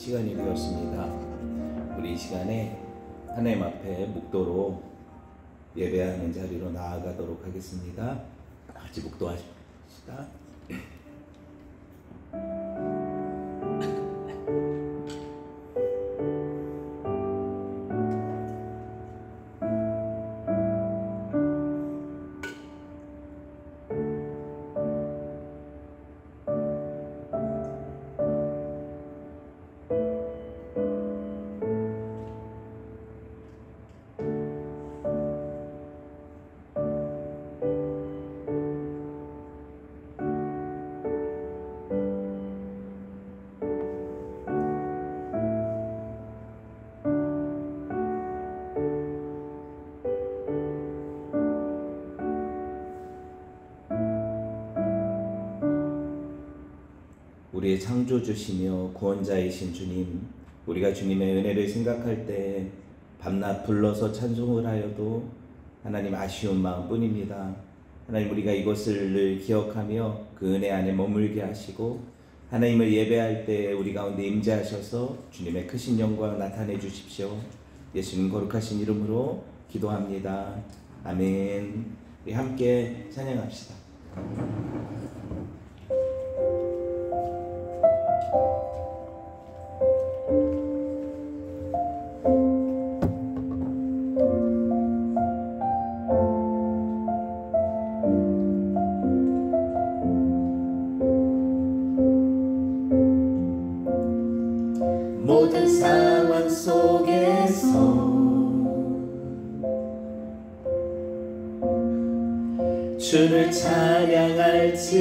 시간이 되었습니다. 우리 이 시간에 하나님 앞에 묵도로 예배하는 자리로 나아가도록 하겠습니다. 같이 묵도하십시다. 우리의 창조주시며 구원자이신 주님, 우리가 주님의 은혜를 생각할 때 밤낮 불러서 찬송을 하여도 하나님 아쉬운 마음뿐입니다. 하나님, 우리가 이것을 늘 기억하며 그 은혜 안에 머물게 하시고 하나님을 예배할 때 우리 가운데 임재하셔서 주님의 크신 영광 나타내 주십시오. 예수님 거룩하신 이름으로 기도합니다. 아멘. 우리 함께 찬양합시다. 모든 상황 속에서 주를 찬양할지라.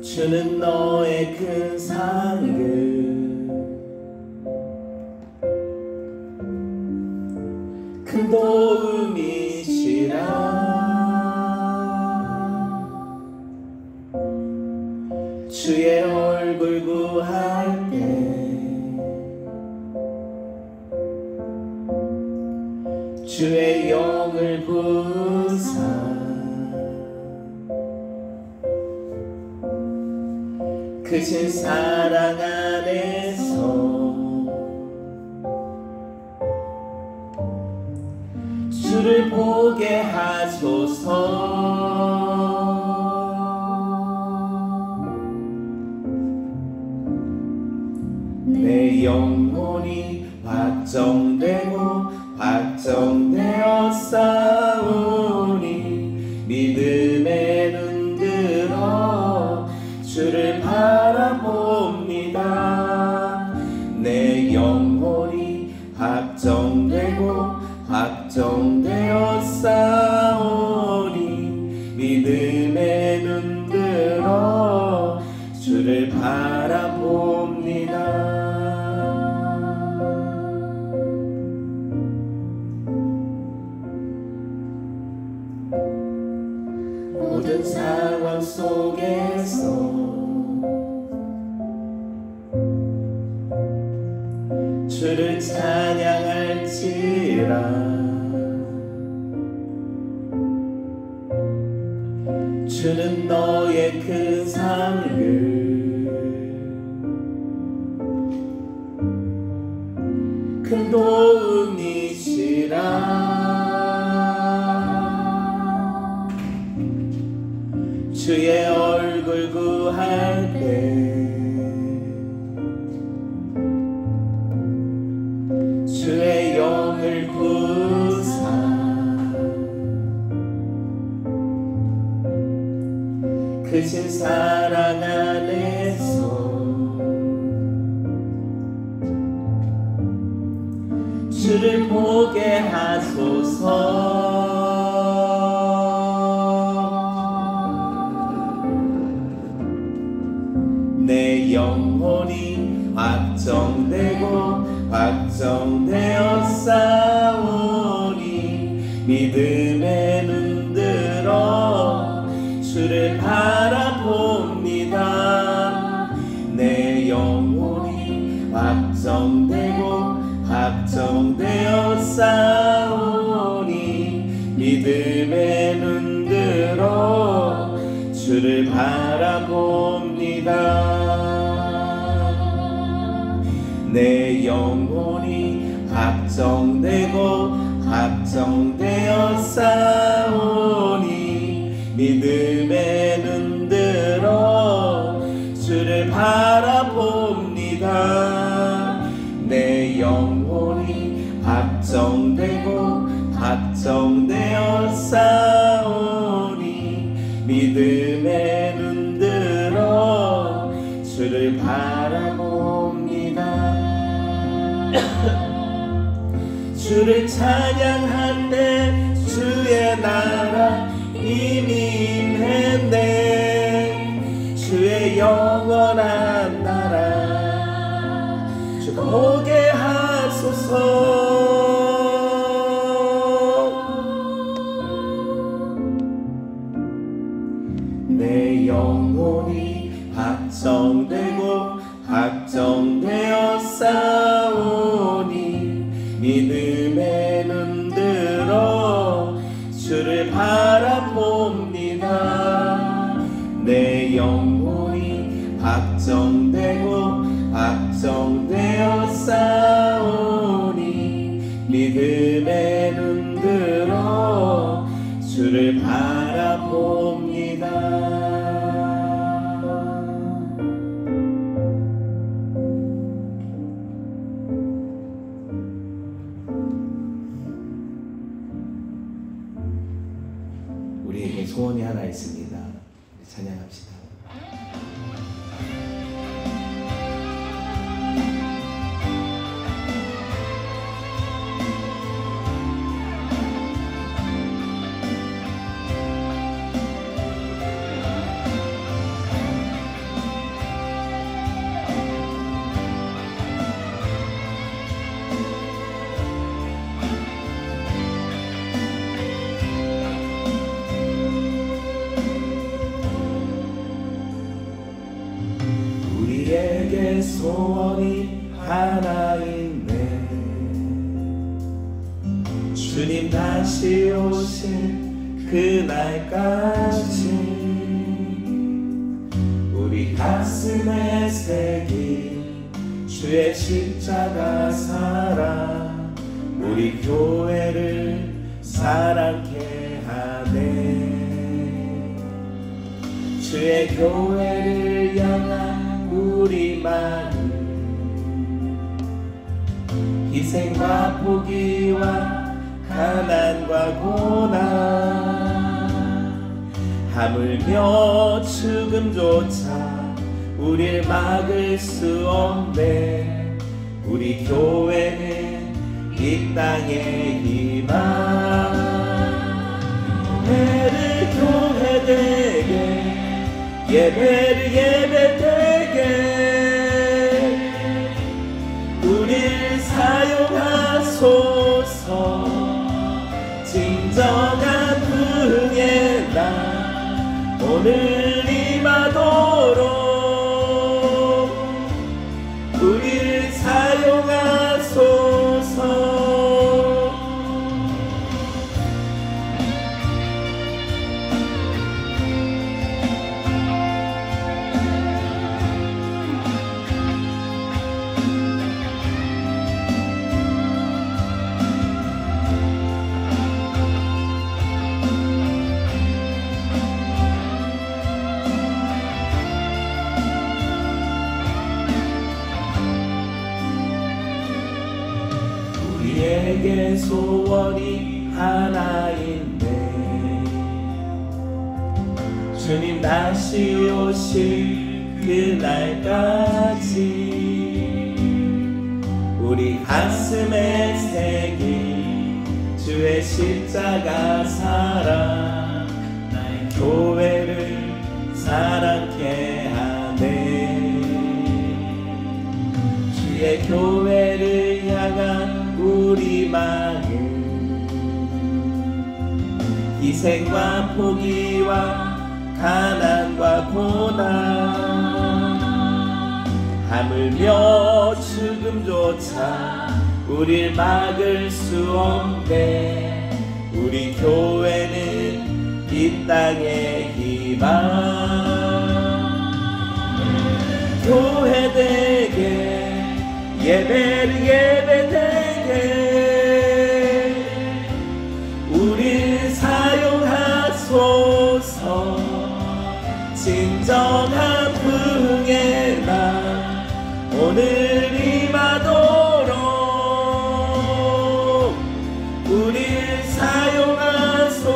주는 너의 큰 상급 큰 도움이시라. 주의 얼굴 구할 때 주의 영을 부사 크신 사랑 안에서 주를 보게 하소서. 내 영혼이 확정되고 확정되어 싸우니 믿음에 눈들어 주를 바라봅니다. 내 영혼이 확정되고 확정되어 싸우니 믿음에 눈들어 주를 바라봅니다. 모든 상황 속에서 주를 찬양할지라. 주는 너의 큰 상급 큰 도움이시라. 주의 얼굴 구할 때 주의 영을 부사 크신 사랑 안에서 주를 보게 하소서. 내 영혼이 확정되고 확정되어 싸우니 믿음에 눈들어 주를 바라봅니다. 내 영혼이 확정되고 확정되어 싸우니 믿음에 눈들어 주를 주를 바라봅니다. 내 영혼이 확정되고 확정되어 싸우니 믿음에 눈들어 주를 바라봅니다. 내 영혼이 확정되고 확정되어 싸우니 믿음에 눈들어 주를 바라봅니다. 주를 찬양한대 주의 나라 이미 임했네. 주의 영원한 나라 주가 오게 하소서. 내 영혼이 확정되고 확정되어 싸우니 믿음에 눈들어 주를 바라봅니다. 내 영혼이 확정되고 확정되어 싸우니 믿음에 눈들어 주를 바라봅니다. 우리에게 소원이 하나 있습니다. 찬양합시다. 우리에게 소원이 하나 있네. 주님 다시 오실 그날까지 우리 가슴에 새긴 주의 십자가 사랑 우리 교회를 사랑케 하네. 주의 교회를 향한 우리 마음 희생과 포기와 가난과 고난 하물며 죽음조차 우릴 막을 수 없네. 우리 교회는 이 땅의 희망. 예배를 교회 되게 예배를 예배 되게 우릴 사용하소서. 진정한 부흥의 날 오늘 임하도록 우릴 사용하소서. 우리에게 소원이 하나 있네. 주님 다시 오실 그날까지 우리 가슴에 새긴 주의 십자가 사랑 나의 교회를 사랑케 하네. 주의 교회를 향한 우리 마음 희생과 포기와 가난과 고난 하물며 죽음조차 우릴 막을 수 없네. 우리 교회는 이 땅의 희망. 교회되게 예배를 예배되게 우릴 사용하소서. 진정한 부흥의 날 오늘 임하도록 우릴 사용하소서.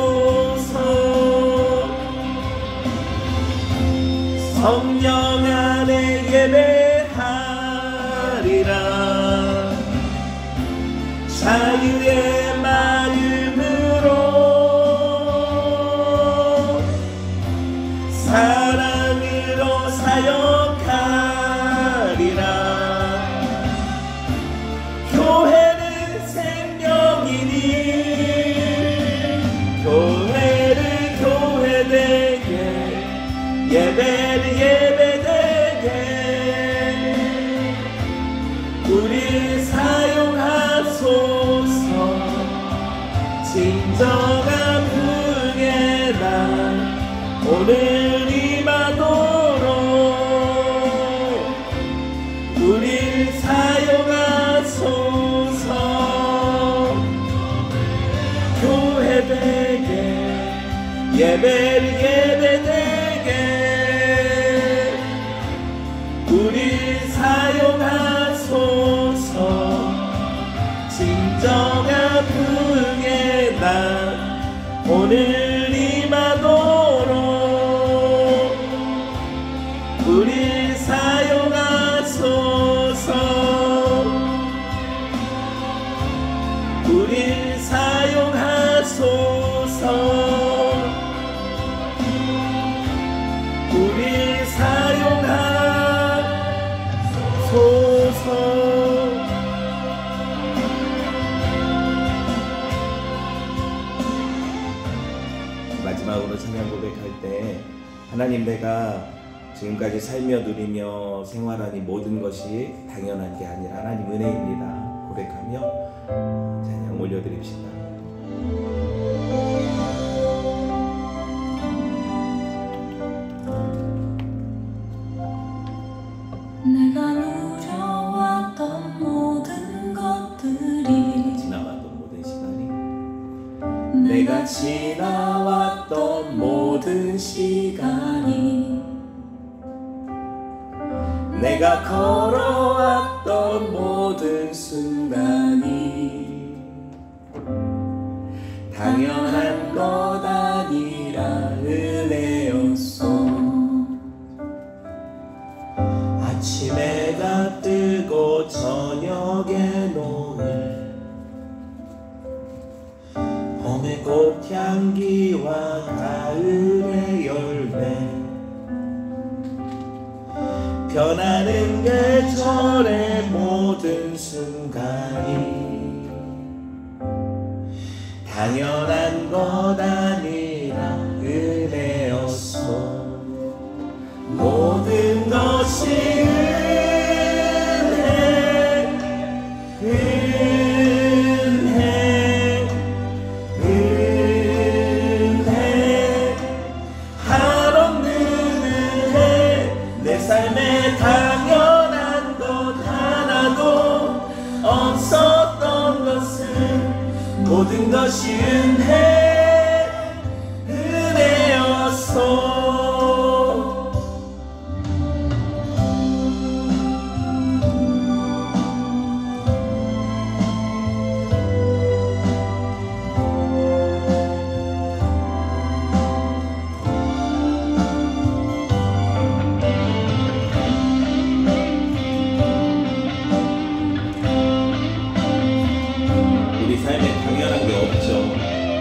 성령 안에 예배하리라. 자유의 마음으로 사랑으로 사역하리라. 교회는 생명이니 교회를 교회되게 예배를 예배되게 우리 사용하소서. 진정한 부흥의 날 오늘 임하도록 우리 사용하소서. 교회되게 예배를 예배되게 우리 사용하소서. 진정한 부흥의 날 오늘 임하도록 우리 사용하소서. 우리 사용하소서. 우리 사용하소서. 마지막으로 찬양 고백할 때 하나님, 내가 지금까지 살며 누리며 생활한 이 모든 것이 당연한 게 아니라 하나님 은혜입니다 고백하며 찬양 올려드립시다. 내가 누려왔던 모든 것들이 지나왔던 모든 시간이 내가 지나왔던 모든 시간이 내가 걸어왔던 모든 순간이 당연한 것 아니라 은혜였소. 아침에가 뜨고 저녁에 노을 봄의 꽃향기와 가을의 열매 변하는 계절의 모든 순간이 당연한 것 아니라 은혜였소. 모든 것이 은혜 은혜 은혜 한없는 은혜. 내 삶에 당연한 것 하나도 없었던 것은 모든 것이 은혜 은혜였소. 우리 삶에 당연한 게 없죠.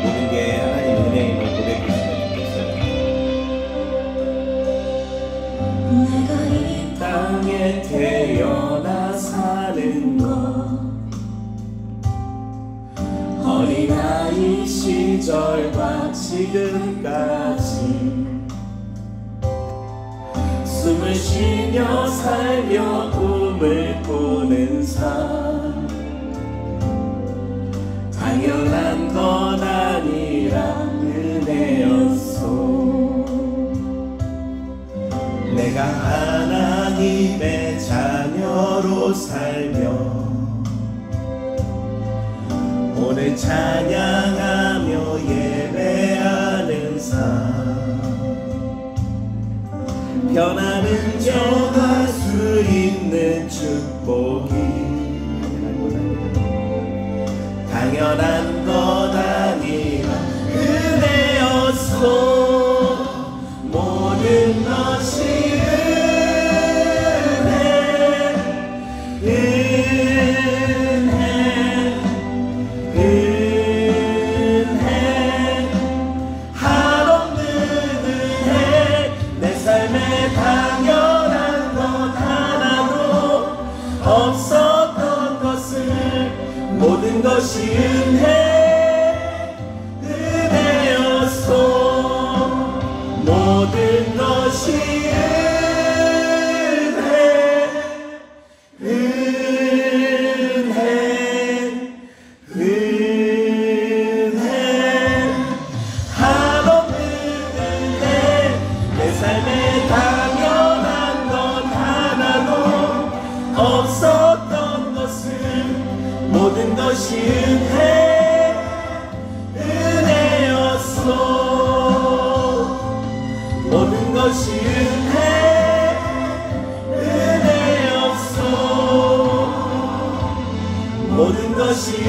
모든 게 하나님 은혜임을 고백했으면 좋겠어요. 내가 이 땅에 태어나 사는 것 어린아이 시절과 지금까지 숨을 쉬며 살며 꿈을 꾸는 삶 당연한 것 아니라 은혜였소. 살며 오늘 찬양하며 예배하는 삶 변하는 영화 수 있는 축복이 당연한 것 아니라 은혜였소 모든 것이 은혜 한없는 은혜 내 삶에 당연한 것 하나도 없었던 것을 모든 것이 은혜였소 모든 것이 은혜 한없는 은혜 내 삶에 당연한 것 하나도 없었던 것을 모든 것이 은혜였소 모든 것이 은혜였소 모든 것이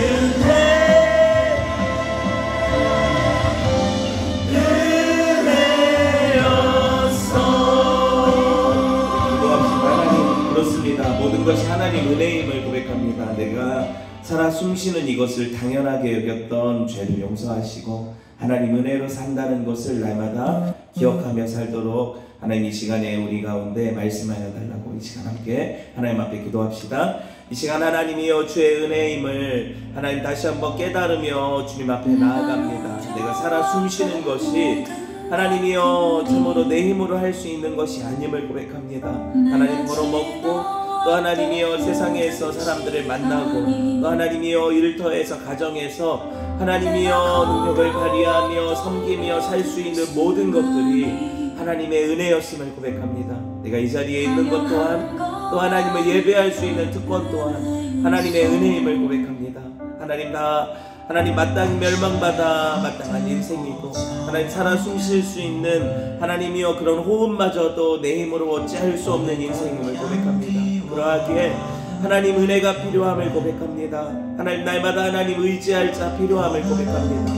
그렇습니다. 모든 것이 하나님 은혜임을 고백합니다. 내가 살아 숨쉬는 이것을 당연하게 여겼던 죄를 용서하시고 하나님 은혜로 산다는 것을 날마다 기억하며 살도록 하나님 이 시간에 우리 가운데 말씀하여 달라고 이 시간 함께 하나님 앞에 기도합시다. 이 시간 하나님이여 주의 은혜임을 하나님 다시 한번 깨달으며 주님 앞에 나아갑니다. 내가 살아 숨쉬는 것이 하나님이여 참으로 내 힘으로 할 수 있는 것이 아님을 고백합니다. 하나님 벌어먹고 또 하나님이여 세상에서 사람들을 만나고 또 하나님이여 일터에서 가정에서 하나님이여 능력을 발휘하며 섬기며 살 수 있는 모든 것들이 하나님의 은혜였음을 고백합니다. 내가 이 자리에 있는 것 또한 또 하나님을 예배할 수 있는 특권 또한 하나님의 은혜임을 고백합니다. 하나님 마땅히 멸망받아 마땅한 인생이고 하나님 살아 숨쉴 수 있는 하나님이여 그런 호흡마저도 내 힘으로 어찌할 수 없는 인생임을 고백합니다. 그러하기에 하나님 은혜가 필요함을 고백합니다. 하나님 날마다 하나님 의지할 자 필요함을 고백합니다.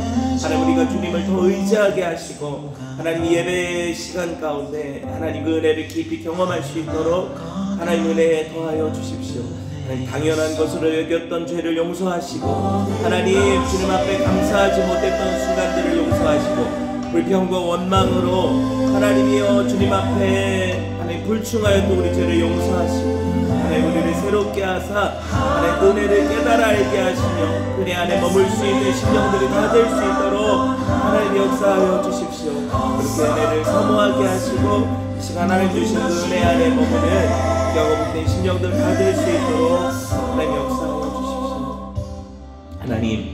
하나님 우리가 주님을 더 의지하게 하시고 하나님 예배 시간 가운데 하나님 그 은혜를 깊이 경험할 수 있도록 하나님 은혜에 더하여 주십시오. 하나님 당연한 것으로 여겼던 죄를 용서하시고 하나님 주님 앞에 감사하지 못했던 순간들을 용서하시고 불평과 원망으로 하나님이여 주님 앞에 하나님 불충하였던 우리 죄를 용서하시고 하나님 우리를 새롭게 하사 하나님 은혜를 깨달아 알게 하시며 은혜 안에 머물 수 있는 심령들이 다 될 수 있도록 하나님 역사하여 주십시오. 그렇게 은혜를 사모하게 하시고 이 시간 하나님 주신 그 은혜 안에 머무는 기억없는 심령들 다 될 수 있도록 하나님 역사하여 주십시오. 하나님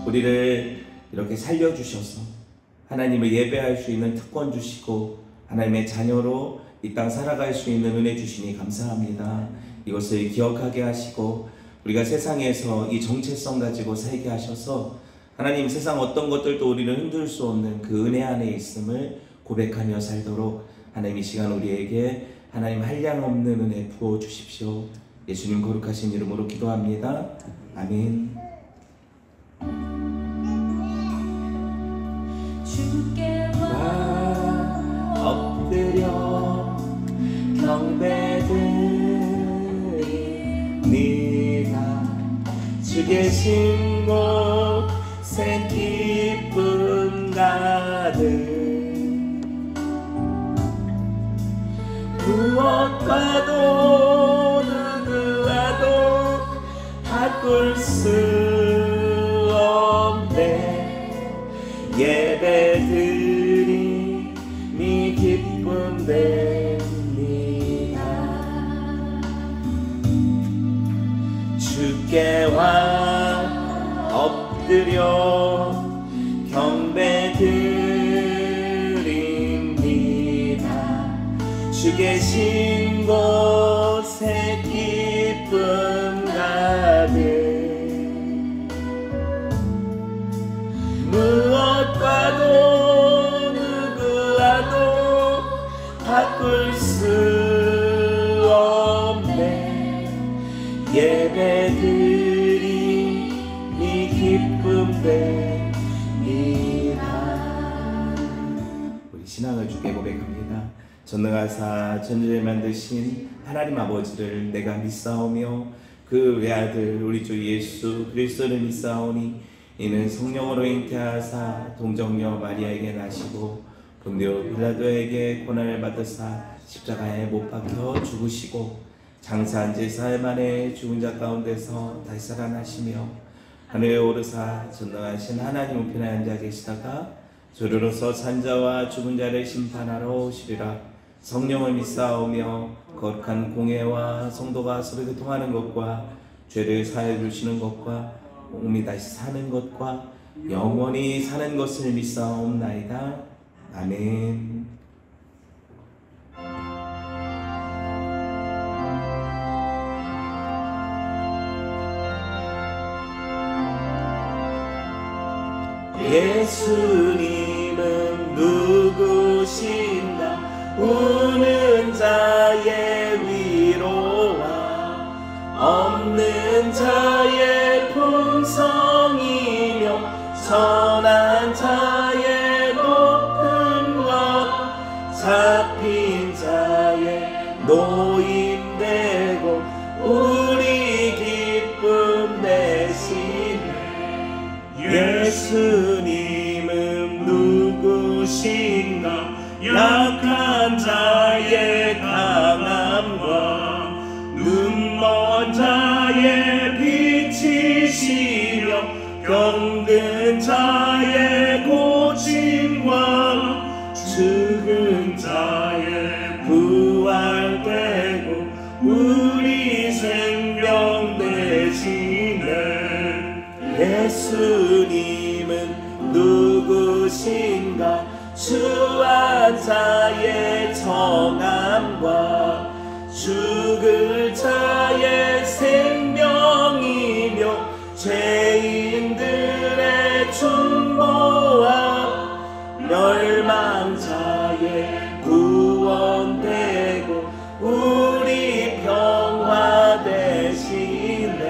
우리를 이렇게 살려주셔서 하나님을 예배할 수 있는 특권 주시고 하나님의 자녀로 이 땅 살아갈 수 있는 은혜 주시니 감사합니다. 이것을 기억하게 하시고 우리가 세상에서 이 정체성 가지고 살게 하셔서 하나님 세상 어떤 것들도 우리를 흔들 수 없는 그 은혜 안에 있음을 고백하며 살도록 하나님 이 시간 우리에게 하나님 한량없는 은혜 부어주십시오. 예수님 거룩하신 이름으로 기도합니다. 아멘. 주께 엎드려 경배드립니다. 주 계신 곳에 기쁨 가득 무엇과도 누구와도 바꿀 수 없네. 예배드림이 기쁨 됩니다. 주께와 엎드려 경배드립니다. 주 계신 곳에 기쁨 신앙을 주께 고백합니다. 전능하사 천지를 만드신 하나님 아버지를 내가 믿사오며 그 외아들 우리 주 예수 그리스도를 믿사오니 이는 성령으로 잉태하사 동정녀 마리아에게 나시고 본디오 빌라도에게 고난을 받으사 십자가에 못 박혀 죽으시고 장사한 지 사흘 만에 죽은 자 가운데서 다시 살아나시며 하늘에 오르사 전능하신 하나님 우편에 앉아 계시다가 저리로서 산자와 죽은 자를 심판하러 오시리라. 성령을 믿사오며 거룩한 공예와 성도가 서로 교통하는 것과 죄를 사해 주시는 것과 몸이 다시 사는 것과 영원히 사는 것을 믿사옵나이다. 아멘. 예수님은 누구신가? 우는 자의 위로와 없는 자의 풍성이며 선한 자의 높은 것 잡힌 자의 노임되고 우리 기쁨 되시네. 예수님은 누구신가? 약한 자의 강함과 눈먼 자의 빛이시며 병든 자의 고침과 죽은 자의 부활되고 우리 생명 되시네. 예수님은 누구신가? 추한 자의 정함과 죽을 자의 생명이며 죄인들의 중보와 멸망자의 구원되고 우리 평화 되시네.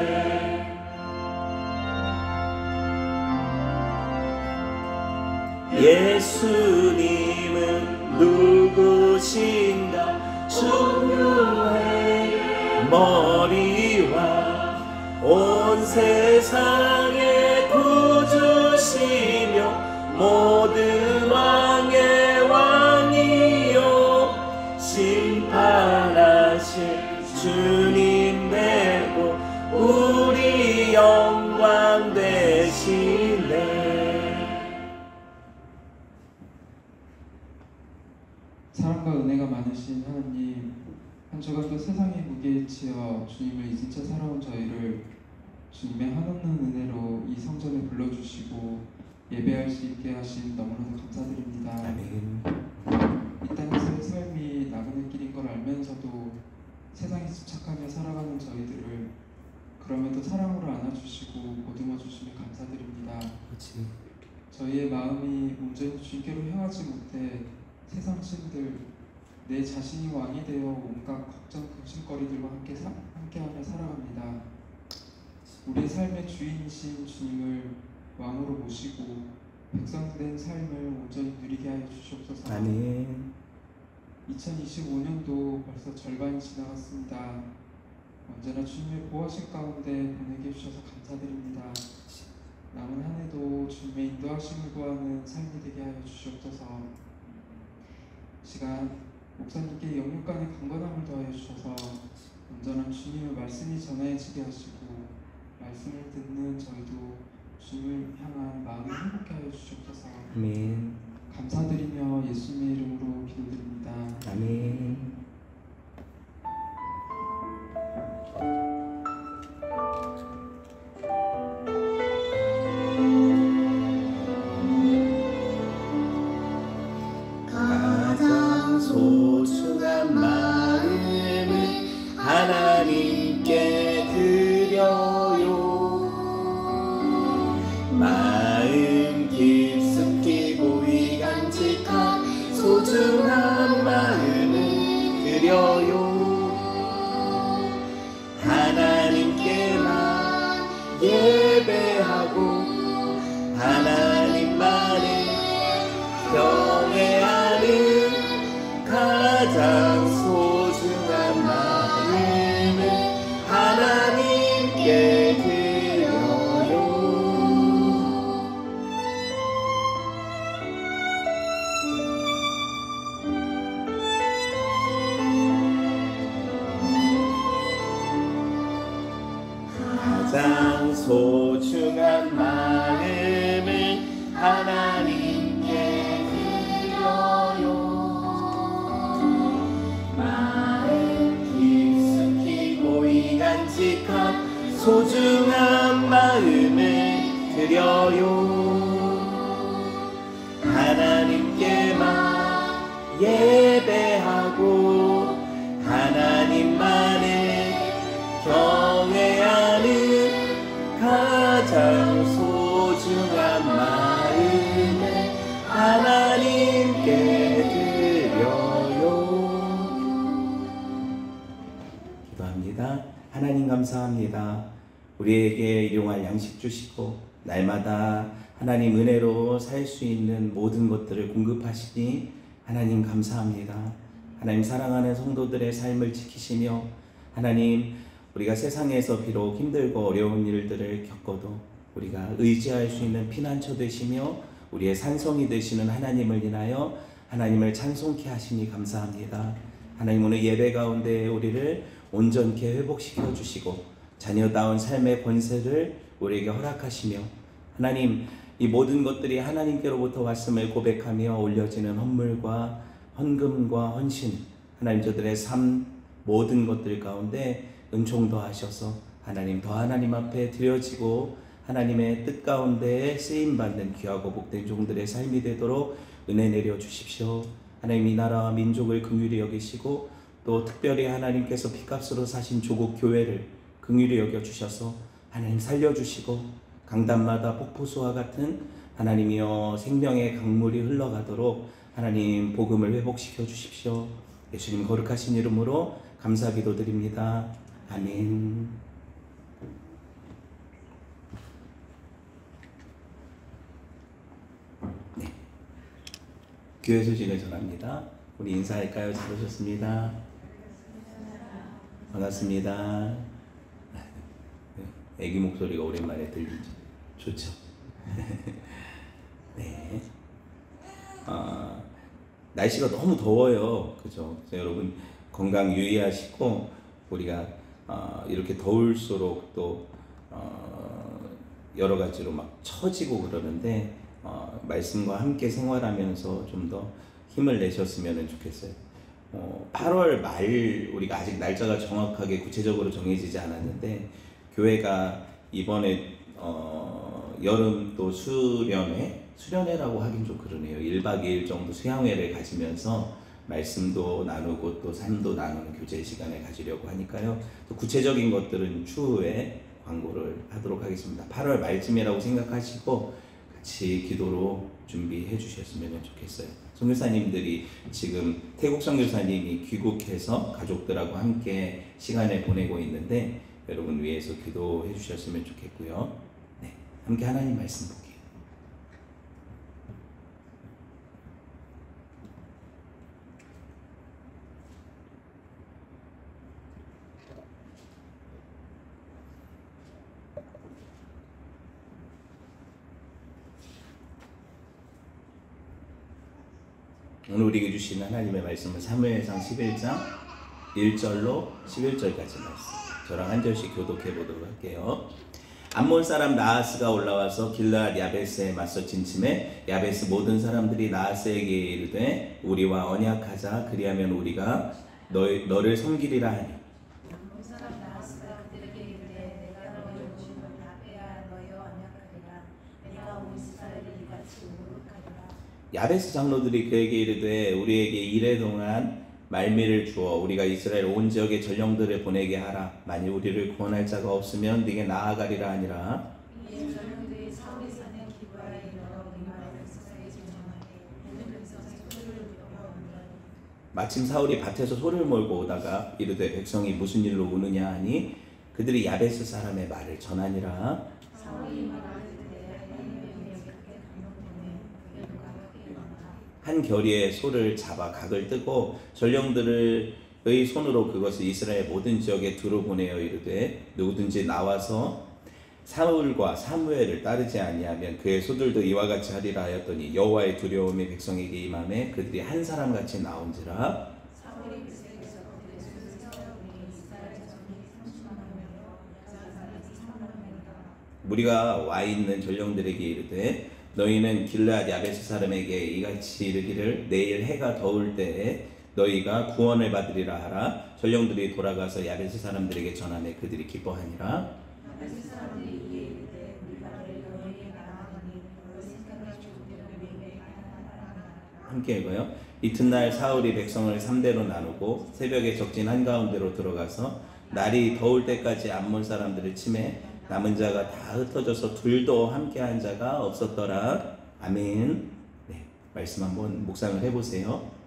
예수님은 누구신가? 충유의 머리와 온 세상의 구주시며 모든 왕의 왕이요 심판하실 주님 되고 우리 영광 되시네. 사랑과 은혜가 많으신 하나님, 한 주간도 세상의 무게에 치여 주님을 잊은 채 살아온 저희를 주님의 한없는 은혜로 이 성전에 불러주시고 예배할 수 있게 하신 너무나도 감사드립니다. 아멘. 이 땅에서의 삶이 나그네 길인 걸 알면서도 세상에 집착하며 살아가는 저희들을 그럼에도 사랑으로 안아주시고 보듬어 주시니 감사드립니다. 그렇지. 저희의 마음이 온전히 주님께로 향하지 못해 세상 신들, 내 자신이 왕이 되어 온갖 걱정, 근심거리들과 함께하며 살아갑니다. 우리의 삶의 주인이신 주님을 왕으로 모시고 백성된 삶을 온전히 누리게 하여 주시옵소서. 아멘. 2025년도 벌써 절반이 지나갔습니다. 언제나 주님의 보호하신 가운데 보내게 해주셔서 감사드립니다. 남은 한 해도 주님의 인도하심을 구하는 삶이 되게 하여 주시옵소서. 시간 목사님께 영육 간의 강건함을 더하여 주셔서 온전한 주님의 말씀이 전해지게 하시고 말씀을 듣는 저희도 주님을 향한 마음을 행복게 하여 주시옵소서. 아멘. 감사드리며 예수님의 이름으로 기도드립니다. 아멘. 가장 소중한 마음을 하나님께 드려요. 마음 깊숙이 고이 간직한 소중한 마음을 예배하고 하나님만을 경외하는 가장 소중한 마음을 하나님께 드려요. 기도합니다. 하나님 감사합니다. 우리에게 일용할 양식 주시고 날마다 하나님 은혜로 살 수 있는 모든 것들을 공급하시니 하나님 감사합니다. 하나님 사랑하는 성도들의 삶을 지키시며 하나님 우리가 세상에서 비록 힘들고 어려운 일들을 겪어도 우리가 의지할 수 있는 피난처 되시며 우리의 산성이 되시는 하나님을 인하여 하나님을 찬송케 하시니 감사합니다. 하나님 오늘 예배 가운데 우리를 온전케 회복시켜 주시고 자녀다운 삶의 권세를 우리에게 허락하시며 하나님 이 모든 것들이 하나님께로부터 왔음을 고백하며 올려지는 헌물과 헌금과 헌신 하나님 저들의 삶 모든 것들 가운데 은총 더하셔서 하나님 더 하나님 앞에 드려지고 하나님의 뜻 가운데 쓰임받는 귀하고 복된 종들의 삶이 되도록 은혜 내려 주십시오. 하나님 이 나라와 민족을 긍휼히 여기시고 또 특별히 하나님께서 피값으로 사신 조국 교회를 긍휼히 여겨 주셔서 하나님 살려주시고 강단마다 폭포수와 같은 하나님이여 생명의 강물이 흘러가도록 하나님 복음을 회복시켜 주십시오. 예수님 거룩하신 이름으로 감사 기도드립니다. 아멘. 네. 교회 소식을 전합니다. 우리 인사할까요? 잘 오셨습니다. 반갑습니다. 애기 목소리가 오랜만에 들리죠. 좋죠. 네. 날씨가 너무 더워요. 그죠? 여러분 건강 유의하시고 우리가 이렇게 더울수록 또 여러 가지로 막 처지고 그러는데 말씀과 함께 생활하면서 좀 더 힘을 내셨으면 좋겠어요. 8월 말 우리가 아직 날짜가 정확하게 구체적으로 정해지지 않았는데 교회가 이번에 여름 또 수련회라고 하긴 좀 그러네요. 1박 2일 정도 수양회를 가지면서 말씀도 나누고 또 삶도 나누는 교제 시간을 가지려고 하니까요. 또 구체적인 것들은 추후에 광고를 하도록 하겠습니다. 8월 말쯤이라고 생각하시고 같이 기도로 준비해 주셨으면 좋겠어요. 선교사님들이 지금 태국 선교사님이 귀국해서 가족들하고 함께 시간을 보내고 있는데 여러분 위해서 기도해 주셨으면 좋겠고요. 네, 함께 하나님 말씀 볼게요. 오늘 우리에게 주신 하나님의 말씀은 사무엘상 11장 1절로 11절까지 말씀. 저랑 한 절씩 교독해 보도록 할게요. 암몬 사람 나하스가 올라와서 길르앗 야베스에 맞서 진침해 야베스 모든 사람들이 나하스에게 이르되 우리와 언약하자. 그리하면 우리가 너를 섬기리라 하니. 암몬 사람 나하스가 그들에게 이르되 내가 너희를 모든 걸 다 빼야 너희와 언약하리라. 내가 온 이스라엘을 이같이 오르카리라. 야베스 장로들이 그에게 이르되 우리에게 이래 동안 말미를 주어 우리가 이스라엘 온 지역의 전령들을 보내게 하라. 만일 우리를 구원할 자가 없으면 네게 나아가리라 하니라. 이에 전령들이 사울이 사는 기브아에 이르러 이 말을 백성에게 전하되 모든 백성이 소리를 들어오니라. 마침 사울이 밭에서 소를 몰고 오다가 이르되 백성이 무슨 일로 우느냐 하니 그들이 야베스 사람의 말을 전하니라. 사울이 말하되 하나님의 은혜에 크게 감동되네. 그게 누가 크게 많아. 한 결의에 소를 잡아 각을 뜨고 전령들의 손으로 그것을 이스라엘 모든 지역에 두루 보내어 이르되 누구든지 나와서 사울과 사무엘을 따르지 아니하면 그의 소들도 이와 같이 하리라 하였더니 여호와의 두려움이 백성에게 임하매 그들이 한 사람같이 나온지라. 사울이 백성에게서 그들의 수를 세어보니 이스라엘 자손이 30만 명이요 그 사람이 3만 명이라. 무리가 와 있는 전령들에게 이르되 너희는 길르앗 야베스 사람에게 이같이 이르기를 내일 해가 더울 때에 너희가 구원을 받으리라 하라. 전령들이 돌아가서 야베스 사람들에게 전하매 그들이 기뻐하니라. 야베스 사람들이 이에 이르되 우리가 내일 너희에게 나아가니 너희 생각이 좋으면 우리에게 하나하나. 함께 읽어요. 이튿날 사울이 백성을 3대로 나누고 새벽에 적진 한가운데로 들어가서 날이 더울 때까지 암몬 사람들을 치매 남은 자가 다 흩어져서 둘도 함께한 자가 없었더라. 아멘. 네, 말씀 한번 묵상을 해보세요.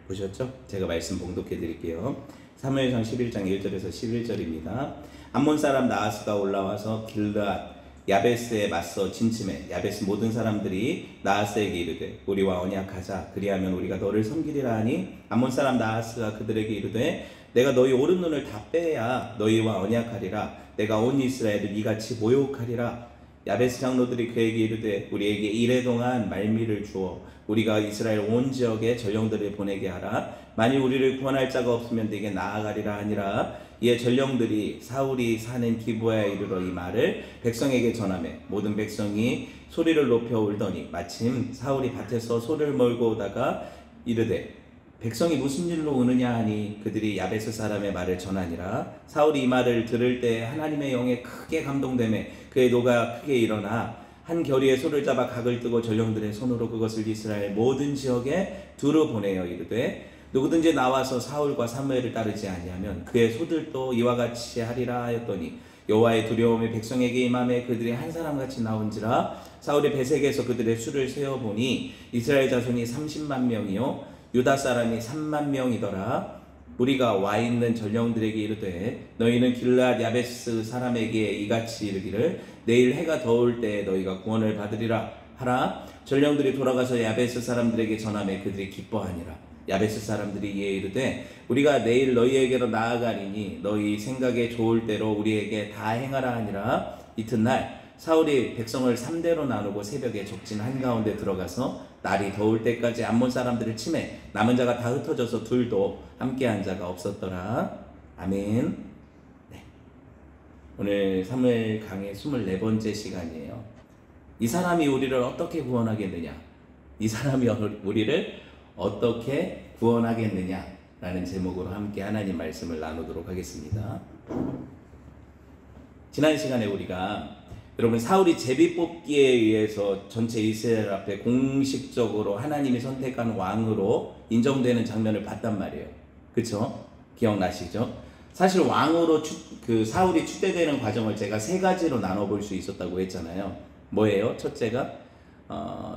보셨죠? 제가 말씀 봉독해 드릴게요. 사무엘상 11장 1절에서 11절입니다. 암몬 사람 나하스가 올라와서 길르앗 야베스에 맞서 진침해 야베스 모든 사람들이 나하스에게 이르되 우리와 언약하자 그리하면 우리가 너를 섬기리라 하니 암몬 사람 나하스가 그들에게 이르되 내가 너희 오른눈을 다 빼야 너희와 언약하리라. 내가 온 이스라엘을 이같이 모욕하리라. 야베스 장로들이 그에게 이르되 우리에게 이래 동안 말미를 주어 우리가 이스라엘 온 지역에 전령들을 보내게 하라. 만일 우리를 구원할 자가 없으면 네게 나아가리라 하니라. 이에 전령들이 사울이 사는 기브아에 이르러 이 말을 백성에게 전하매 모든 백성이 소리를 높여 울더니 마침 사울이 밭에서 소를 몰고 오다가 이르되 백성이 무슨 일로 우느냐 하니 그들이 야베스 사람의 말을 전하니라. 사울이 이 말을 들을 때 하나님의 영에 크게 감동되매 그의 노가 크게 일어나 한 겨리에 소를 잡아 각을 뜨고 전령들의 손으로 그것을 이스라엘 모든 지역에 두루 보내어 이르되 누구든지 나와서 사울과 사무엘을 따르지 아니하면 그의 소들도 이와 같이 하리라 하였더니 여호와의 두려움이 백성에게 임함에 그들이 한 사람같이 나온지라. 사울이 베색에서 그들의 수를 세어보니 이스라엘 자손이 30만 명이요 유다 사람이 3만 명이더라. 우리가 와 있는 전령들에게 이르되 너희는 길르앗 야베스 사람에게 이같이 이르기를 내일 해가 더울 때 너희가 구원을 받으리라 하라. 전령들이 돌아가서 야베스 사람들에게 전하매 그들이 기뻐하니라. 야베스 사람들이 이에 이르되 우리가 내일 너희에게로 나아가리니 너희 생각에 좋을 대로 우리에게 다 행하라 하니라. 이튿날 사울이 백성을 3대로 나누고 새벽에 적진 한가운데 들어가서 날이 더울 때까지 암몬 사람들을 치매 남은 자가 다 흩어져서 둘도 함께한 자가 없었더라. 아멘. 네. 오늘 사무엘 강의 24번째 시간이에요. 이 사람이 우리를 어떻게 구원하겠느냐? 이 사람이 우리를 어떻게 구원하겠느냐? 라는 제목으로 함께 하나님 말씀을 나누도록 하겠습니다. 지난 시간에 우리가 여러분 사울이 제비뽑기에 의해서 전체 이스라엘 앞에 공식적으로 하나님이 선택한 왕으로 인정되는 장면을 봤단 말이에요. 그쵸? 기억나시죠? 사실 왕으로 사울이 추대되는 과정을 제가 세 가지로 나눠볼 수 있었다고 했잖아요. 뭐예요? 첫째가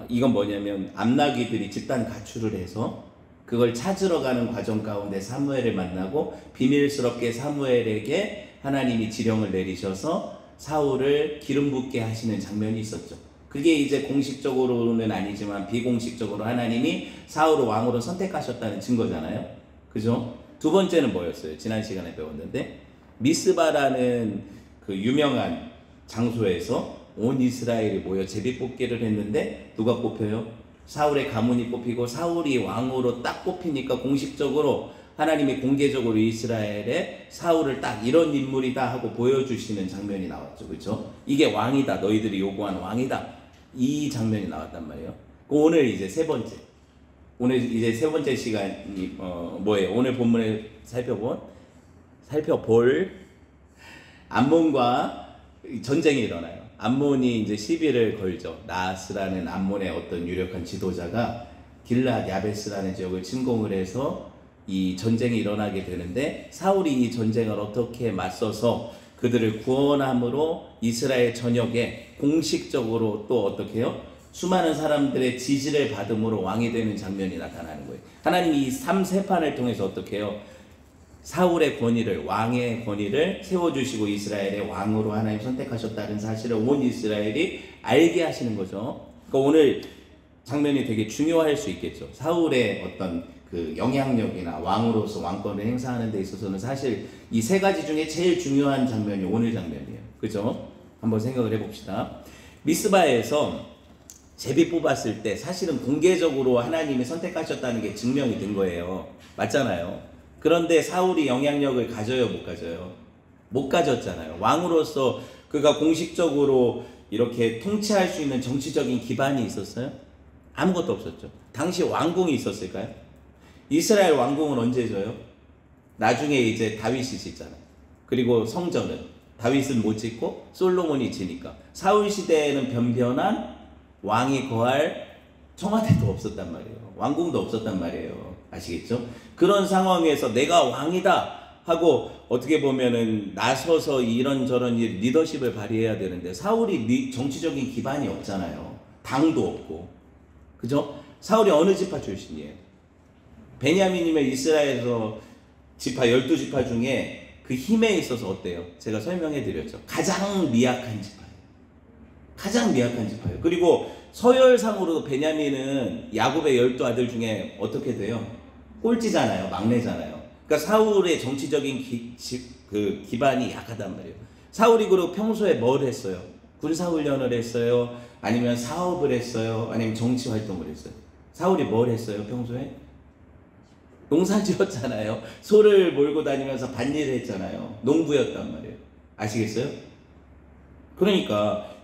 이건 뭐냐면 암나귀들이 집단 가출을 해서 그걸 찾으러 가는 과정 가운데 사무엘을 만나고 비밀스럽게 사무엘에게 하나님이 지령을 내리셔서 사울을 기름 붓게 하시는 장면이 있었죠. 그게 이제 공식적으로는 아니지만 비공식적으로 하나님이 사울을 왕으로 선택하셨다는 증거잖아요. 그죠? 두 번째는 뭐였어요? 지난 시간에 배웠는데 미스바라는 그 유명한 장소에서 온 이스라엘이 모여 제비뽑기를 했는데 누가 뽑혀요? 사울의 가문이 뽑히고 사울이 왕으로 딱 뽑히니까 공식적으로 하나님이 공개적으로 이스라엘에 사울을 딱 이런 인물이다 하고 보여주시는 장면이 나왔죠. 그렇죠? 이게 왕이다. 너희들이 요구한 왕이다. 이 장면이 나왔단 말이에요. 오늘 이제 세 번째. 오늘 이제 세 번째 시간이 뭐예요? 오늘 본문에 살펴볼 암몬과 전쟁이 일어나요. 암몬이 이제 시비를 걸죠. 나하스라는 암몬의 어떤 유력한 지도자가 길앗 야베스라는 지역을 침공을 해서 이 전쟁이 일어나게 되는데 사울이 이 전쟁을 어떻게 맞서서 그들을 구원함으로 이스라엘 전역에 공식적으로 또 어떻게 해요? 수많은 사람들의 지지를 받음으로 왕이 되는 장면이 나타나는 거예요. 하나님이 이 3세판을 통해서 어떻게 해요? 사울의 권위를, 왕의 권위를 세워주시고 이스라엘의 왕으로 하나님 선택하셨다는 사실을 온 이스라엘이 알게 하시는 거죠. 그러니까 오늘 장면이 되게 중요할 수 있겠죠. 사울의 어떤 그 영향력이나 왕으로서 왕권을 행사하는 데 있어서는 사실 이 세 가지 중에 제일 중요한 장면이 오늘 장면이에요. 그죠? 한번 생각을 해봅시다. 미스바에서 제비 뽑았을 때 사실은 공개적으로 하나님이 선택하셨다는 게 증명이 된 거예요. 맞잖아요. 그런데 사울이 영향력을 가져요, 못 가져요? 못 가졌잖아요. 왕으로서 그가 공식적으로 이렇게 통치할 수 있는 정치적인 기반이 있었어요? 아무것도 없었죠. 당시 왕궁이 있었을까요? 이스라엘 왕궁은 언제 져요? 나중에 이제 다윗이 짓잖아요. 그리고 성전은 다윗은 못 짓고 솔로몬이 지니까 사울 시대에는 변변한 왕이 거할 청와대도 없었단 말이에요. 왕궁도 없었단 말이에요. 아시겠죠? 그런 상황에서 내가 왕이다 하고 어떻게 보면은 나서서 이런저런 리더십을 발휘해야 되는데 사울이 정치적인 기반이 없잖아요. 당도 없고. 그죠? 사울이 어느 지파 출신이에요? 베냐민이면 이스라엘에서 지파 12지파 중에 그 힘에 있어서 어때요? 제가 설명해 드렸죠. 가장 미약한 지파예요. 가장 미약한 지파예요. 그리고 서열상으로도 베냐민은 야곱의 12아들 중에 어떻게 돼요? 꼴찌잖아요. 막내잖아요. 그러니까 사울의 정치적인 기반이 약하단 말이에요. 사울이 그리고 평소에 뭘 했어요? 군사훈련을 했어요? 아니면 사업을 했어요? 아니면 정치활동을 했어요? 사울이 뭘 했어요? 평소에? 농사 지었잖아요. 소를 몰고 다니면서 밭일을 했잖아요. 농부였단 말이에요. 아시겠어요? 그러니까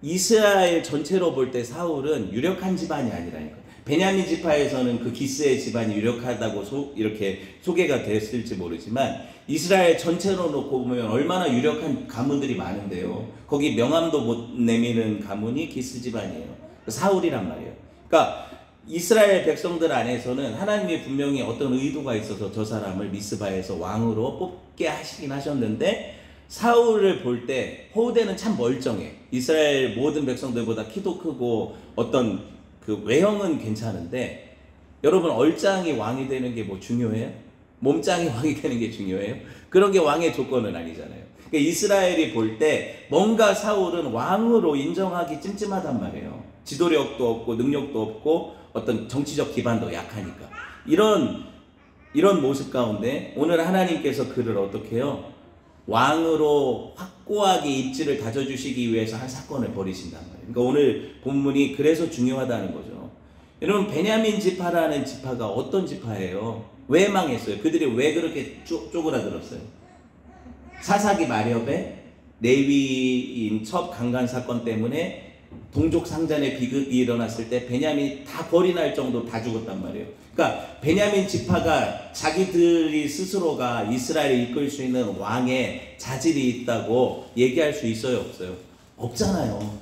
이스라엘 전체로 볼 때 사울은 유력한 집안이 아니라니까요. 베냐민 지파에서는 그 기스의 집안이 유력하다고 이렇게 소개가 됐을지 모르지만 이스라엘 전체로 놓고 보면 얼마나 유력한 가문들이 많은데요. 거기 명함도 못 내미는 가문이 기스 집안이에요. 사울이란 말이에요. 그러니까 이스라엘 백성들 안에서는 하나님이 분명히 어떤 의도가 있어서 저 사람을 미스바에서 왕으로 뽑게 하시긴 하셨는데 사울을 볼 때 호우대는 참 멀쩡해. 이스라엘 모든 백성들보다 키도 크고 어떤 그 외형은 괜찮은데 여러분 얼짱이 왕이 되는 게 뭐 중요해요? 몸짱이 왕이 되는 게 중요해요? 그런 게 왕의 조건은 아니잖아요. 그러니까 이스라엘이 볼 때 뭔가 사울은 왕으로 인정하기 찜찜하단 말이에요. 지도력도 없고 능력도 없고 어떤 정치적 기반도 약하니까 이런 모습 가운데 오늘 하나님께서 그를 어떻게 해요? 왕으로 확고하게 입지를 다져주시기 위해서 한 사건을 벌이신단 말이에요. 그러니까 오늘 본문이 그래서 중요하다는 거죠. 여러분 베냐민 지파라는 지파가 어떤 지파예요? 왜 망했어요? 그들이 왜 그렇게 쪼그라들었어요? 사사기 마렵에 레위인 첩 강간 사건 때문에 동족 상잔의 비극이 일어났을 때 베냐민이 다 벌이 날 정도로 다 죽었단 말이에요. 그러니까 베냐민 지파가 자기들이 스스로가 이스라엘을 이끌 수 있는 왕의 자질이 있다고 얘기할 수 있어요? 없어요? 없잖아요.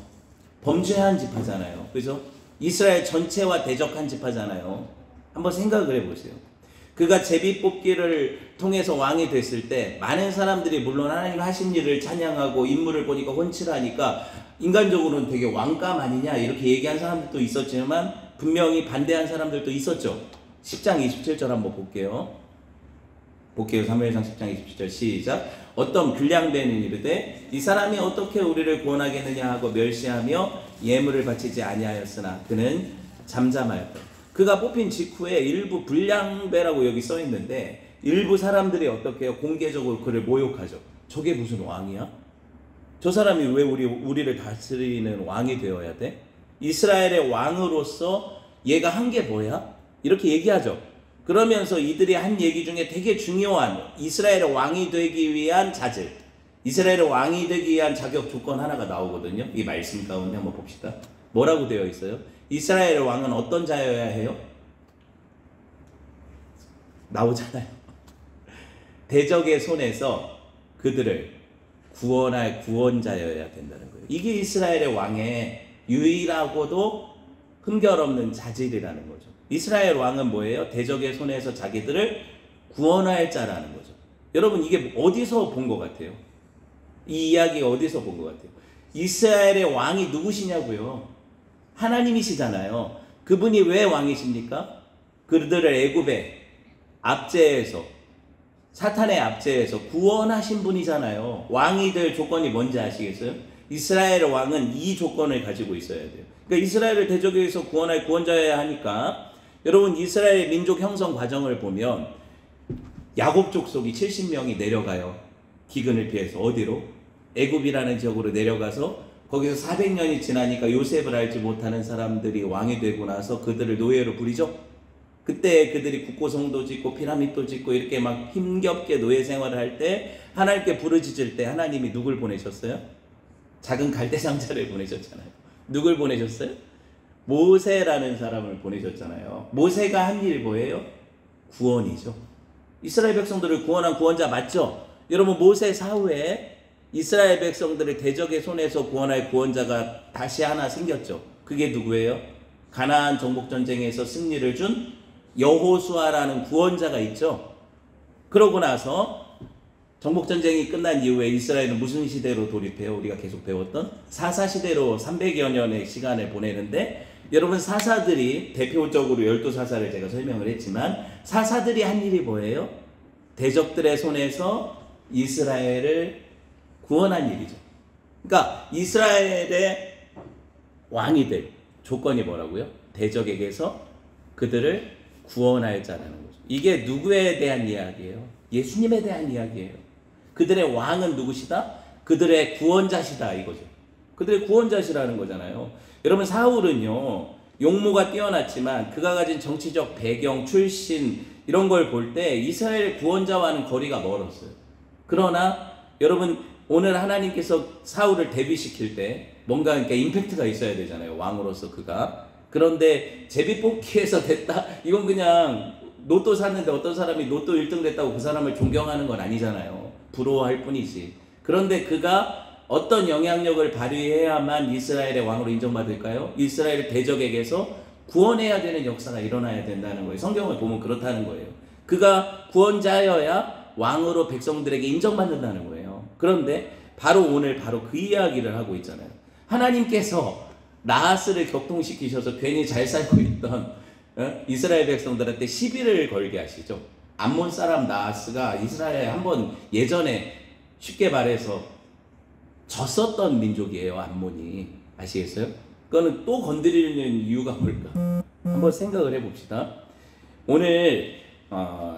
범죄한 지파잖아요. 그죠? 이스라엘 전체와 대적한 지파잖아요. 한번 생각을 해보세요. 그가 제비 뽑기를 통해서 왕이 됐을 때 많은 사람들이 물론 하나님 하신 일을 찬양하고 인물을 보니까 훤칠하니까 인간적으로는 되게 왕감 아니냐 이렇게 얘기한 사람들도 있었지만 분명히 반대한 사람들도 있었죠. 10장 27절 한번 볼게요. 사무엘상 10장 27절 시작. 어떤 불량배는 이르되 이 사람이 어떻게 우리를 구원하겠느냐 하고 멸시하며 예물을 바치지 아니하였으나 그는 잠잠하였다. 그가 뽑힌 직후에 일부 불량배라고 여기 써 있는데 일부 사람들이 어떻게 해요? 공개적으로 그를 모욕하죠. 저게 무슨 왕이야? 저 사람이 왜 우리를 다스리는 왕이 되어야 돼? 이스라엘의 왕으로서 얘가 한 게 뭐야? 이렇게 얘기하죠. 그러면서 이들이 한 얘기 중에 되게 중요한 이스라엘의 왕이 되기 위한 자질, 이스라엘의 왕이 되기 위한 자격 조건 하나가 나오거든요. 이 말씀 가운데 한번 봅시다. 뭐라고 되어 있어요? 이스라엘의 왕은 어떤 자여야 해요? 나오잖아요. 대적의 손에서 그들을 구원할 구원자여야 된다는 거예요. 이게 이스라엘의 왕의 유일하고도 흠결없는 자질이라는 거죠. 이스라엘 왕은 뭐예요? 대적의 손에서 자기들을 구원할 자라는 거죠. 여러분, 이게 어디서 본 것 같아요? 이 이야기가 어디서 본 것 같아요? 이스라엘의 왕이 누구시냐고요? 하나님이시잖아요. 그분이 왜 왕이십니까? 그들을 애굽의 압제에서, 사탄의 압제에서 구원하신 분이잖아요. 왕이 될 조건이 뭔지 아시겠어요? 이스라엘 왕은 이 조건을 가지고 있어야 돼요. 그러니까 이스라엘을 대적에서 구원할 구원자여야 하니까, 여러분, 이스라엘 민족 형성 과정을 보면 야곱 족속이 70명이 내려가요. 기근을 피해서 어디로? 애굽이라는 지역으로 내려가서 거기서 400년이 지나니까 요셉을 알지 못하는 사람들이 왕이 되고 나서 그들을 노예로 부리죠. 그때 그들이 국고성도 짓고 피라밋도 짓고 이렇게 막 힘겹게 노예 생활을 할 때 하나님께 부르짖을 때 하나님이 누굴 보내셨어요? 작은 갈대상자를 보내셨잖아요. 누굴 보내셨어요? 모세라는 사람을 보내셨잖아요. 모세가 한 일이 뭐예요? 구원이죠. 이스라엘 백성들을 구원한 구원자 맞죠? 여러분, 모세 사후에 이스라엘 백성들을 대적의 손에서 구원할 구원자가 다시 하나 생겼죠. 그게 누구예요? 가나안 정복전쟁에서 승리를 준 여호수아라는 구원자가 있죠. 그러고 나서 정복전쟁이 끝난 이후에 이스라엘은 무슨 시대로 돌입해요? 우리가 계속 배웠던 사사시대로 300여 년의 시간을 보내는데, 여러분, 사사들이 대표적으로 12사사를 제가 설명을 했지만 사사들이 한 일이 뭐예요? 대적들의 손에서 이스라엘을 구원한 일이죠. 그러니까 이스라엘의 왕이 될 조건이 뭐라고요? 대적에게서 그들을 구원할 자라는 거죠. 이게 누구에 대한 이야기예요? 예수님에 대한 이야기예요. 그들의 왕은 누구시다? 그들의 구원자시다, 이거죠. 그들의 구원자시라는 거잖아요. 여러분, 사울은요, 용모가 뛰어났지만 그가 가진 정치적 배경, 출신 이런 걸 볼 때 이스라엘 구원자와는 거리가 멀었어요. 그러나 여러분, 오늘 하나님께서 사울을 데뷔시킬 때 뭔가 그러니까 임팩트가 있어야 되잖아요. 왕으로서 그가. 그런데 제비뽑기에서 됐다? 이건 그냥 로또 샀는데 어떤 사람이 로또 1등 됐다고 그 사람을 존경하는 건 아니잖아요. 부러워할 뿐이지. 그런데 그가 어떤 영향력을 발휘해야만 이스라엘의 왕으로 인정받을까요? 이스라엘 대적에게서 구원해야 되는 역사가 일어나야 된다는 거예요. 성경을 보면 그렇다는 거예요. 그가 구원자여야 왕으로 백성들에게 인정받는다는 거예요. 그런데 바로 오늘 바로 그 이야기를 하고 있잖아요. 하나님께서 나하스를 격통시키셔서 괜히 잘 살고 있던 이스라엘 백성들한테 시비를 걸게 하시죠. 암몬 사람 나하스가 이스라엘에 한번 예전에 쉽게 말해서 졌었던 민족이에요. 암몬이. 아시겠어요? 그거는 또 건드리는 이유가 뭘까? 한번 생각을 해봅시다. 오늘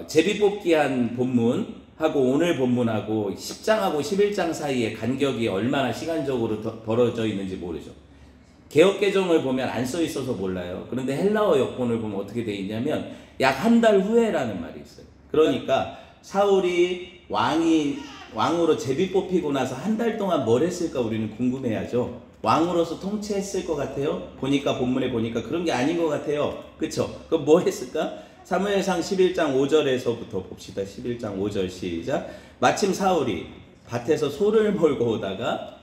제비뽑기한 본문하고 오늘 본문하고 10장하고 11장 사이에 간격이 얼마나 시간적으로 벌어져 있는지 모르죠. 개역개정을 보면 안 써 있어서 몰라요. 그런데 헬라어 역본을 보면 어떻게 돼 있냐면 약 한 달 후에라는 말이 있어요. 그러니까 사울이 왕으로 제비 뽑히고 나서 한 달 동안 뭘 했을까 우리는 궁금해하죠. 왕으로서 통치했을 것 같아요. 본문에 보니까 그런 게 아닌 것 같아요. 그쵸? 그럼 뭐 했을까? 사무엘상 11장 5절에서부터 봅시다. 11장 5절 시작. 마침 사울이 밭에서 소를 몰고 오다가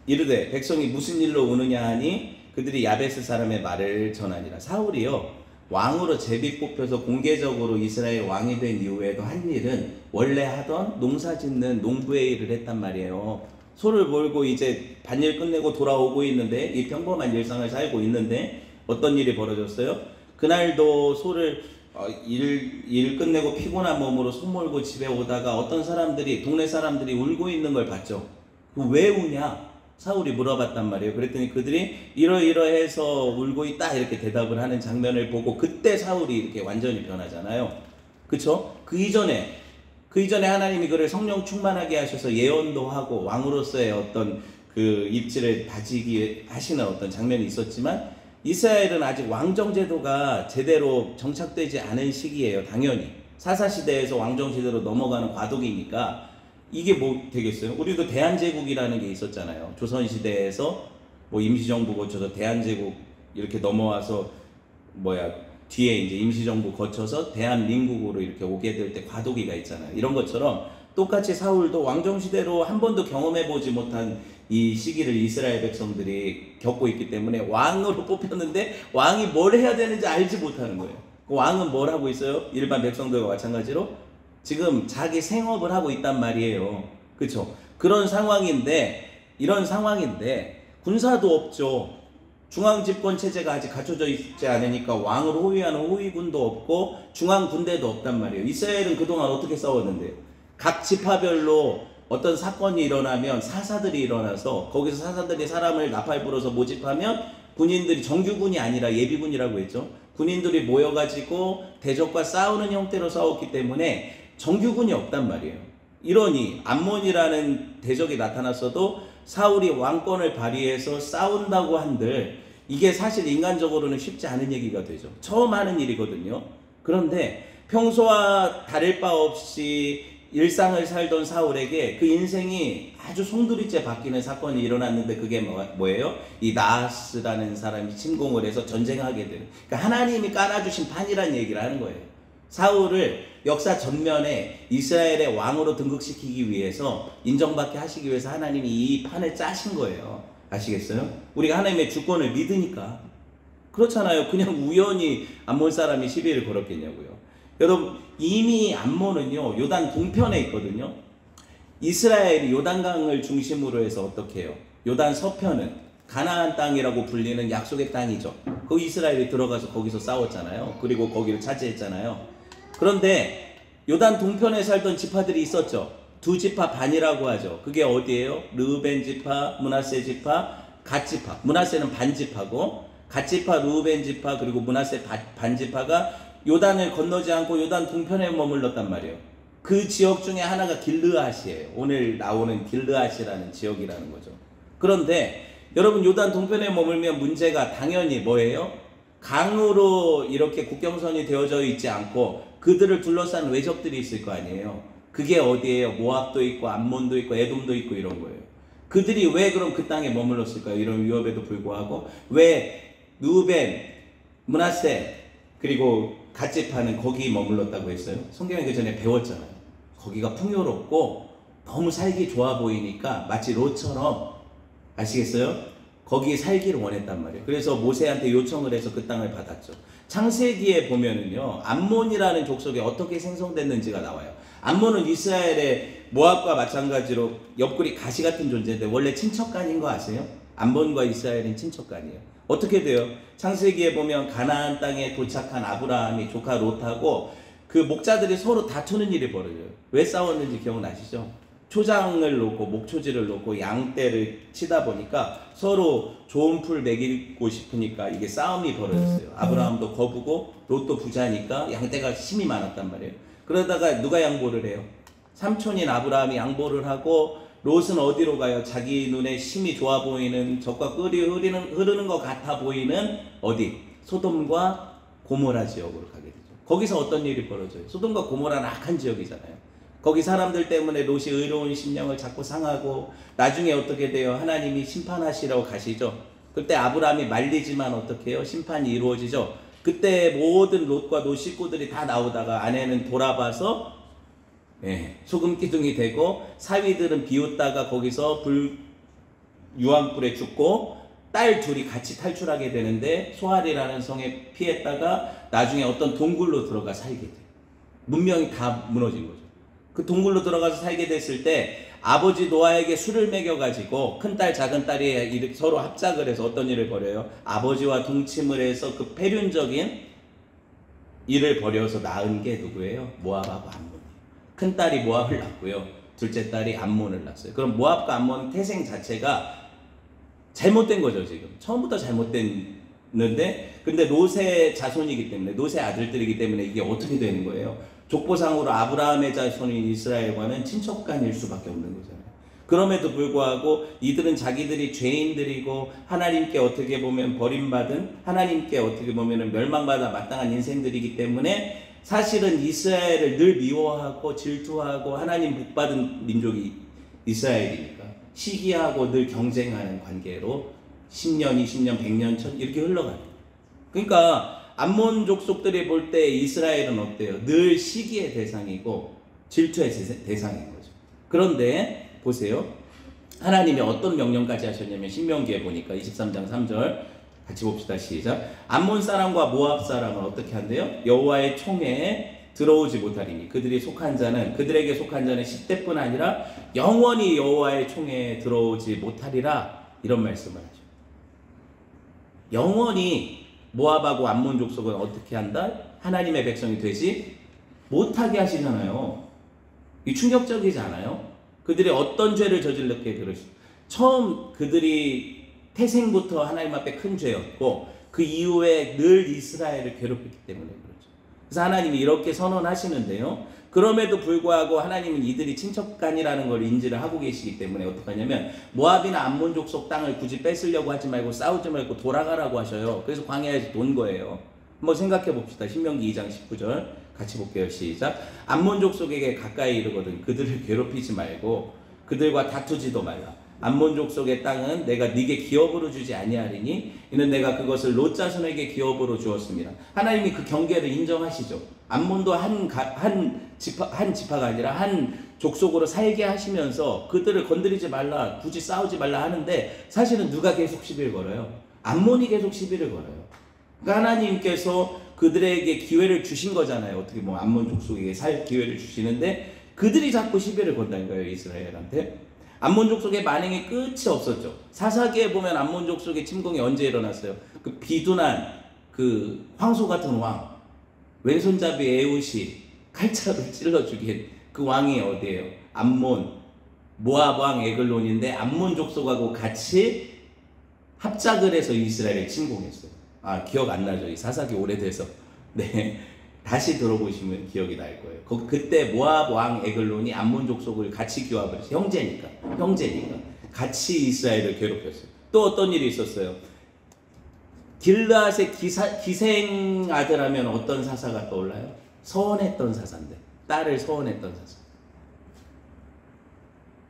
이르되 백성이 무슨 일로 오느냐 하니 그들이 야베스 사람의 말을 전하니라. 사울이요, 왕으로 제비 뽑혀서 공개적으로 이스라엘 왕이 된 이후에도 한 일은 원래 하던 농사 짓는 농부의 일을 했단 말이에요. 소를 몰고 이제 밭일 끝내고 돌아오고 있는데, 이 평범한 일상을 살고 있는데 어떤 일이 벌어졌어요? 그날도 소를 일 끝내고 피곤한 몸으로 소 몰고 집에 오다가 어떤 사람들이, 동네 사람들이 울고 있는 걸 봤죠. 왜 우냐? 사울이 물어봤단 말이에요. 그랬더니 그들이 이러이러해서 울고 있다 이렇게 대답을 하는 장면을 보고 그때 사울이 이렇게 완전히 변하잖아요. 그쵸? 그 이전에 하나님이 그를 성령 충만하게 하셔서 예언도 하고 왕으로서의 어떤 그 입지를 다지게 하시는 어떤 장면이 있었지만, 이스라엘은 아직 왕정제도가 제대로 정착되지 않은 시기예요. 당연히 사사시대에서 왕정시대로 넘어가는 과도기니까 이게 뭐 되겠어요? 우리도 대한제국이라는 게 있었잖아요. 조선시대에서 뭐 임시정부 거쳐서 대한제국 이렇게 넘어와서 뒤에 이제 임시정부 거쳐서 대한민국으로 이렇게 오게 될 때 과도기가 있잖아요. 이런 것처럼 똑같이 사울도 왕정시대로 한 번도 경험해보지 못한 이 시기를 이스라엘 백성들이 겪고 있기 때문에 왕으로 뽑혔는데 왕이 뭘 해야 되는지 알지 못하는 거예요. 그 왕은 뭘 하고 있어요? 일반 백성들과 마찬가지로 지금 자기 생업을 하고 있단 말이에요. 그렇죠? 이런 상황인데 군사도 없죠. 중앙집권 체제가 아직 갖춰져 있지 않으니까 왕을 호위하는 호위군도 없고 중앙군대도 없단 말이에요. 이스라엘은 그동안 어떻게 싸웠는데요? 각 지파별로 어떤 사건이 일어나면 사사들이 일어나서 거기서 사사들이 사람을 나팔 불어서 모집하면 군인들이 정규군이 아니라 예비군이라고 했죠. 군인들이 모여가지고 대적과 싸우는 형태로 싸웠기 때문에 정규군이 없단 말이에요. 이러니 암몬이라는 대적이 나타났어도 사울이 왕권을 발휘해서 싸운다고 한들 이게 사실 인간적으로는 쉽지 않은 얘기가 되죠. 처음 하는 일이거든요. 그런데 평소와 다를 바 없이 일상을 살던 사울에게 그 인생이 아주 송두리째 바뀌는 사건이 일어났는데 그게 뭐예요? 이 나하스라는 사람이 침공을 해서 전쟁하게 되는, 그러니까 하나님이 깔아주신 판이라는 얘기를 하는 거예요. 사울을 역사 전면에 이스라엘의 왕으로 등극시키기 위해서, 인정받게 하시기 위해서 하나님이 이 판을 짜신 거예요. 아시겠어요? 우리가 하나님의 주권을 믿으니까. 그렇잖아요. 그냥 우연히 암몬 사람이 시비를 걸었겠냐고요. 여러분, 이미 암몬은요 요단 동편에 있거든요. 이스라엘이 요단강을 중심으로 해서 어떻게 해요? 요단 서편은 가나안 땅이라고 불리는 약속의 땅이죠. 거기 이스라엘이 들어가서 거기서 싸웠잖아요. 그리고 거기를 차지했잖아요. 그런데 요단 동편에 살던 지파들이 있었죠. 두 지파 반이라고 하죠. 그게 어디예요? 르우벤 지파, 므낫세 지파, 갓 지파. 므낫세는 반 지파고 갓 지파, 르우벤 지파, 그리고 므낫세 반 지파가 요단을 건너지 않고 요단 동편에 머물렀단 말이에요. 그 지역 중에 하나가 길르앗이에요. 오늘 나오는 길르앗이라는 지역이라는 거죠. 그런데 여러분, 요단 동편에 머물면 문제가 당연히 뭐예요? 강으로 이렇게 국경선이 되어져 있지 않고 그들을 둘러싼 외적들이 있을 거 아니에요. 그게 어디예요? 모압도 있고 암몬도 있고 에돔도 있고 이런 거예요. 그들이 왜 그럼 그 땅에 머물렀을까요? 이런 위협에도 불구하고 왜 르우벤, 므낫세 그리고 갓지파는 거기 머물렀다고 했어요? 성경에 그 전에 배웠잖아요. 거기가 풍요롭고 너무 살기 좋아 보이니까 마치 롯처럼, 아시겠어요? 거기 살기를 원했단 말이에요. 그래서 모세한테 요청을 해서 그 땅을 받았죠. 창세기에 보면은요, 암몬이라는 족속이 어떻게 생성됐는지가 나와요. 암몬은 이스라엘의 모압과 마찬가지로 옆구리 가시 같은 존재인데 원래 친척간인 거 아세요? 암몬과 이스라엘은 친척간이에요. 어떻게 돼요? 창세기에 보면 가나안 땅에 도착한 아브라함이 조카 롯하고 그 목자들이 서로 다투는 일이 벌어져요. 왜 싸웠는지 기억나시죠? 초장을 놓고 목초지를 놓고 양떼를 치다 보니까 서로 좋은 풀 먹이고 싶으니까 이게 싸움이 벌어졌어요. 아브라함도 거부고 롯도 부자니까 양떼가 힘이 많았단 말이에요. 그러다가 누가 양보를 해요? 삼촌인 아브라함이 양보를 하고 롯은 어디로 가요? 자기 눈에 힘이 좋아 보이는, 적과 꿀이 흐르는 것 같아 보이는 어디? 소돔과 고모라 지역으로 가게 되죠. 거기서 어떤 일이 벌어져요? 소돔과 고모라는 악한 지역이잖아요. 거기 사람들 때문에 롯이 의로운 심령을 자꾸 상하고 나중에 어떻게 돼요? 하나님이 심판하시라고 가시죠. 그때 아브라함이 말리지만 어떻게 해요? 심판이 이루어지죠. 그때 모든 롯과 롯 식구들이 다 나오다가 아내는 돌아봐서 소금 기둥이 되고 사위들은 비웃다가 거기서 유황불에 죽고 딸 둘이 같이 탈출하게 되는데 소알이라는 성에 피했다가 나중에 어떤 동굴로 들어가 살게 돼요. 문명이 다 무너진 거죠. 그 동굴로 들어가서 살게 됐을 때 아버지 노아에게 술을 먹여가지고 큰딸 작은딸이 서로 합작을 해서 어떤 일을 벌여요? 아버지와 동침을 해서 그 폐륜적인 일을 벌여서 낳은 게 누구예요? 모압하고 암몬. 큰딸이 모압을 낳고요. 둘째 딸이 암몬을 낳았어요. 그럼 모압과 암몬 태생 자체가 잘못된 거죠. 지금 처음부터 잘못됐는데, 근데 롯의 자손이기 때문에, 롯의 아들들이기 때문에 이게 어떻게 되는 거예요? 족보상으로 아브라함의 자손인 이스라엘과는 친척간일 수밖에 없는 거잖아요. 그럼에도 불구하고 이들은 자기들이 죄인들이고 하나님께 어떻게 보면 버림받은, 하나님께 어떻게 보면 멸망받아 마땅한 인생들이기 때문에 사실은 이스라엘을 늘 미워하고 질투하고 하나님 복받은 민족이 이스라엘이니까 시기하고 늘 경쟁하는 관계로 10년, 20년, 100년, 1000 이렇게 흘러가요. 그러니까 암몬 족속들이 볼 때 이스라엘은 어때요? 늘 시기의 대상이고 질투의 대상인 거죠. 그런데 보세요. 하나님이 어떤 명령까지 하셨냐면 신명기에 보니까 23장 3절 같이 봅시다. 시작. 암몬 사람과 모압 사람은 어떻게 한대요? 여호와의 총회에 들어오지 못하리니 그들에게 속한 자는 10대뿐 아니라 영원히 여호와의 총회에 들어오지 못하리라. 이런 말씀을 하죠. 영원히 모압하고 암몬 족속은 어떻게 한다? 하나님의 백성이 되지 못하게 하시잖아요. 이 충격적이지 않아요? 그들이 어떤 죄를 저질렀기에 그러시. 처음 그들이 태생부터 하나님 앞에 큰 죄였고 그 이후에 늘 이스라엘을 괴롭혔기 때문에 그렇죠. 그래서 하나님이 이렇게 선언하시는데요. 그럼에도 불구하고 하나님은 이들이 친척간이라는 걸 인지를 하고 계시기 때문에 어떡하냐면 모압이나 암몬 족속 땅을 굳이 뺏으려고 하지 말고 싸우지 말고 돌아가라고 하셔요. 그래서 광야에서 돈 거예요. 한번 생각해 봅시다. 신명기 2장 19절 같이 볼게요. 시작. 암몬 족속에게 가까이 이르거든 그들을 괴롭히지 말고 그들과 다투지도 말라. 암몬 족속의 땅은 내가 네게 기업으로 주지 아니하리니 이는 내가 그것을 롯 자손에게 기업으로 주었습니다. 하나님이 그 경계를 인정하시죠. 암몬도 한 지파가 아니라 한 족속으로 살게 하시면서 그들을 건드리지 말라, 굳이 싸우지 말라 하는데 사실은 누가 계속 시비를 걸어요? 암몬이 계속 시비를 걸어요. 그러니까 하나님께서 그들에게 기회를 주신 거잖아요. 어떻게 뭐 암몬 족속에게 살 기회를 주시는데 그들이 자꾸 시비를 건다는 거예요. 이스라엘한테. 암몬 족속의 만행의 끝이 없었죠. 사사기에 보면 암몬 족속의 침공이 언제 일어났어요? 그 비둔한 그 황소 같은 왕, 왼손잡이 에웃이 칼자루 찔러 죽인 그 왕이 어디예요? 암몬, 모압 왕 에글론인데 암몬 족속하고 같이 합작을 해서 이스라엘을 침공했어요. 아, 기억 안 나죠? 이 사사기 오래돼서. 네. 다시 들어보시면 기억이 날 거예요. 그때 모압 왕 에글론이 암몬 족속을 같이 규합을 했어요. 형제니까. 같이 이스라엘을 괴롭혔어요. 또 어떤 일이 있었어요? 길르앗의 기생 아들 하면 어떤 사사가 떠올라요? 서원했던 사사인데. 딸을 서원했던 사사.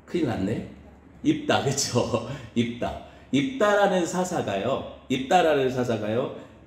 큰일 났네. 입다, 그쵸? 입다라는 사사가요.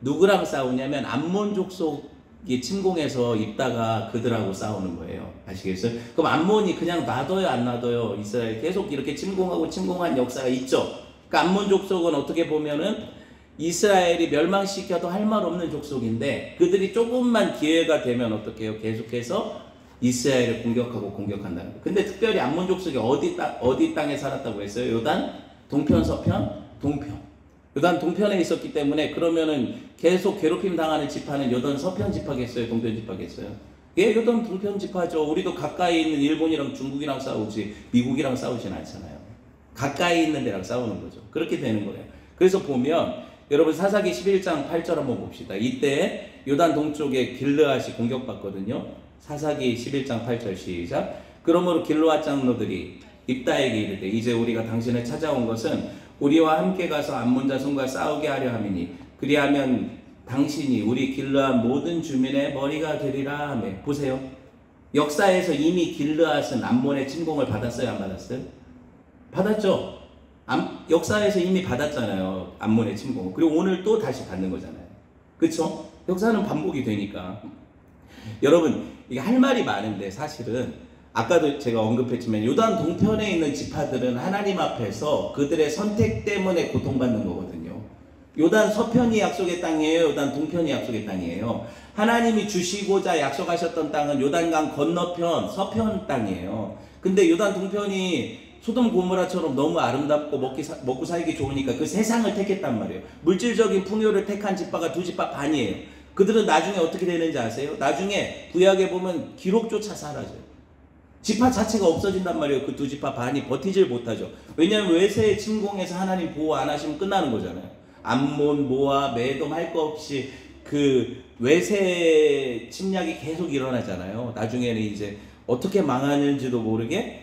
누구랑 싸우냐면 암몬 족속이 침공해서 입다가 그들하고 싸우는 거예요. 아시겠어요? 그럼 암몬이 그냥 놔둬요, 안 놔둬요? 이스라엘 계속 이렇게 침공한 역사가 있죠. 그러니까 암몬 족속은 어떻게 보면은 이스라엘이 멸망시켜도 할 말 없는 족속인데 그들이 조금만 기회가 되면 어떻게 해요? 계속해서 이스라엘을 공격한다는 거예요. 근데 특별히 암몬 족속이 어디 땅에 살았다고 했어요? 요단 동편, 서편, 동편. 요단 동편에 있었기 때문에 그러면은 계속 괴롭힘 당하는 지파는 요단 서편 지파겠어요? 동편 지파겠어요? 예, 요단 동편 지파죠. 우리도 가까이 있는 일본이랑 중국이랑 싸우지 미국이랑 싸우진 않잖아요. 가까이 있는 데랑 싸우는 거죠. 그렇게 되는 거예요. 그래서 보면 여러분 사사기 11장 8절 한번 봅시다. 이때 요단 동쪽에 길르앗이 공격받거든요. 사사기 11장 8절 시작. 그러므로 길르앗 장로들이 입다에게 이르되 이제 우리가 당신을 찾아온 것은 우리와 함께 가서 암몬 자손과 싸우게 하려 함이니 그리하면 당신이 우리 길르앗 모든 주민의 머리가 되리라 하며. 보세요. 역사에서 이미 길르앗은 암몬의 침공을 받았어요, 안 받았어요? 받았죠. 역사에서 이미 받았잖아요, 암몬의 침공. 그리고 오늘 또 다시 받는 거잖아요. 그쵸? 역사는 반복이 되니까. 여러분, 이게 할 말이 많은데 사실은 아까도 제가 언급했지만 요단 동편에 있는 지파들은 하나님 앞에서 그들의 선택 때문에 고통받는 거거든요. 요단 서편이 약속의 땅이에요? 요단 동편이 약속의 땅이에요? 하나님이 주시고자 약속하셨던 땅은 요단강 건너편 서편 땅이에요. 근데 요단 동편이 소돔 고모라처럼 너무 아름답고 먹고 살기 좋으니까 그 세상을 택했단 말이에요. 물질적인 풍요를 택한 지파가 두 지파 반이에요. 그들은 나중에 어떻게 되는지 아세요? 나중에 구약에 보면 기록조차 사라져요. 지파 자체가 없어진단 말이에요. 그 두 지파 반이 버티질 못하죠. 왜냐하면 외세의 침공에서 하나님 보호 안 하시면 끝나는 거잖아요. 암몬, 모압, 에돔 할 거 없이 그 외세 침략이 계속 일어나잖아요. 나중에는 이제 어떻게 망하는지도 모르게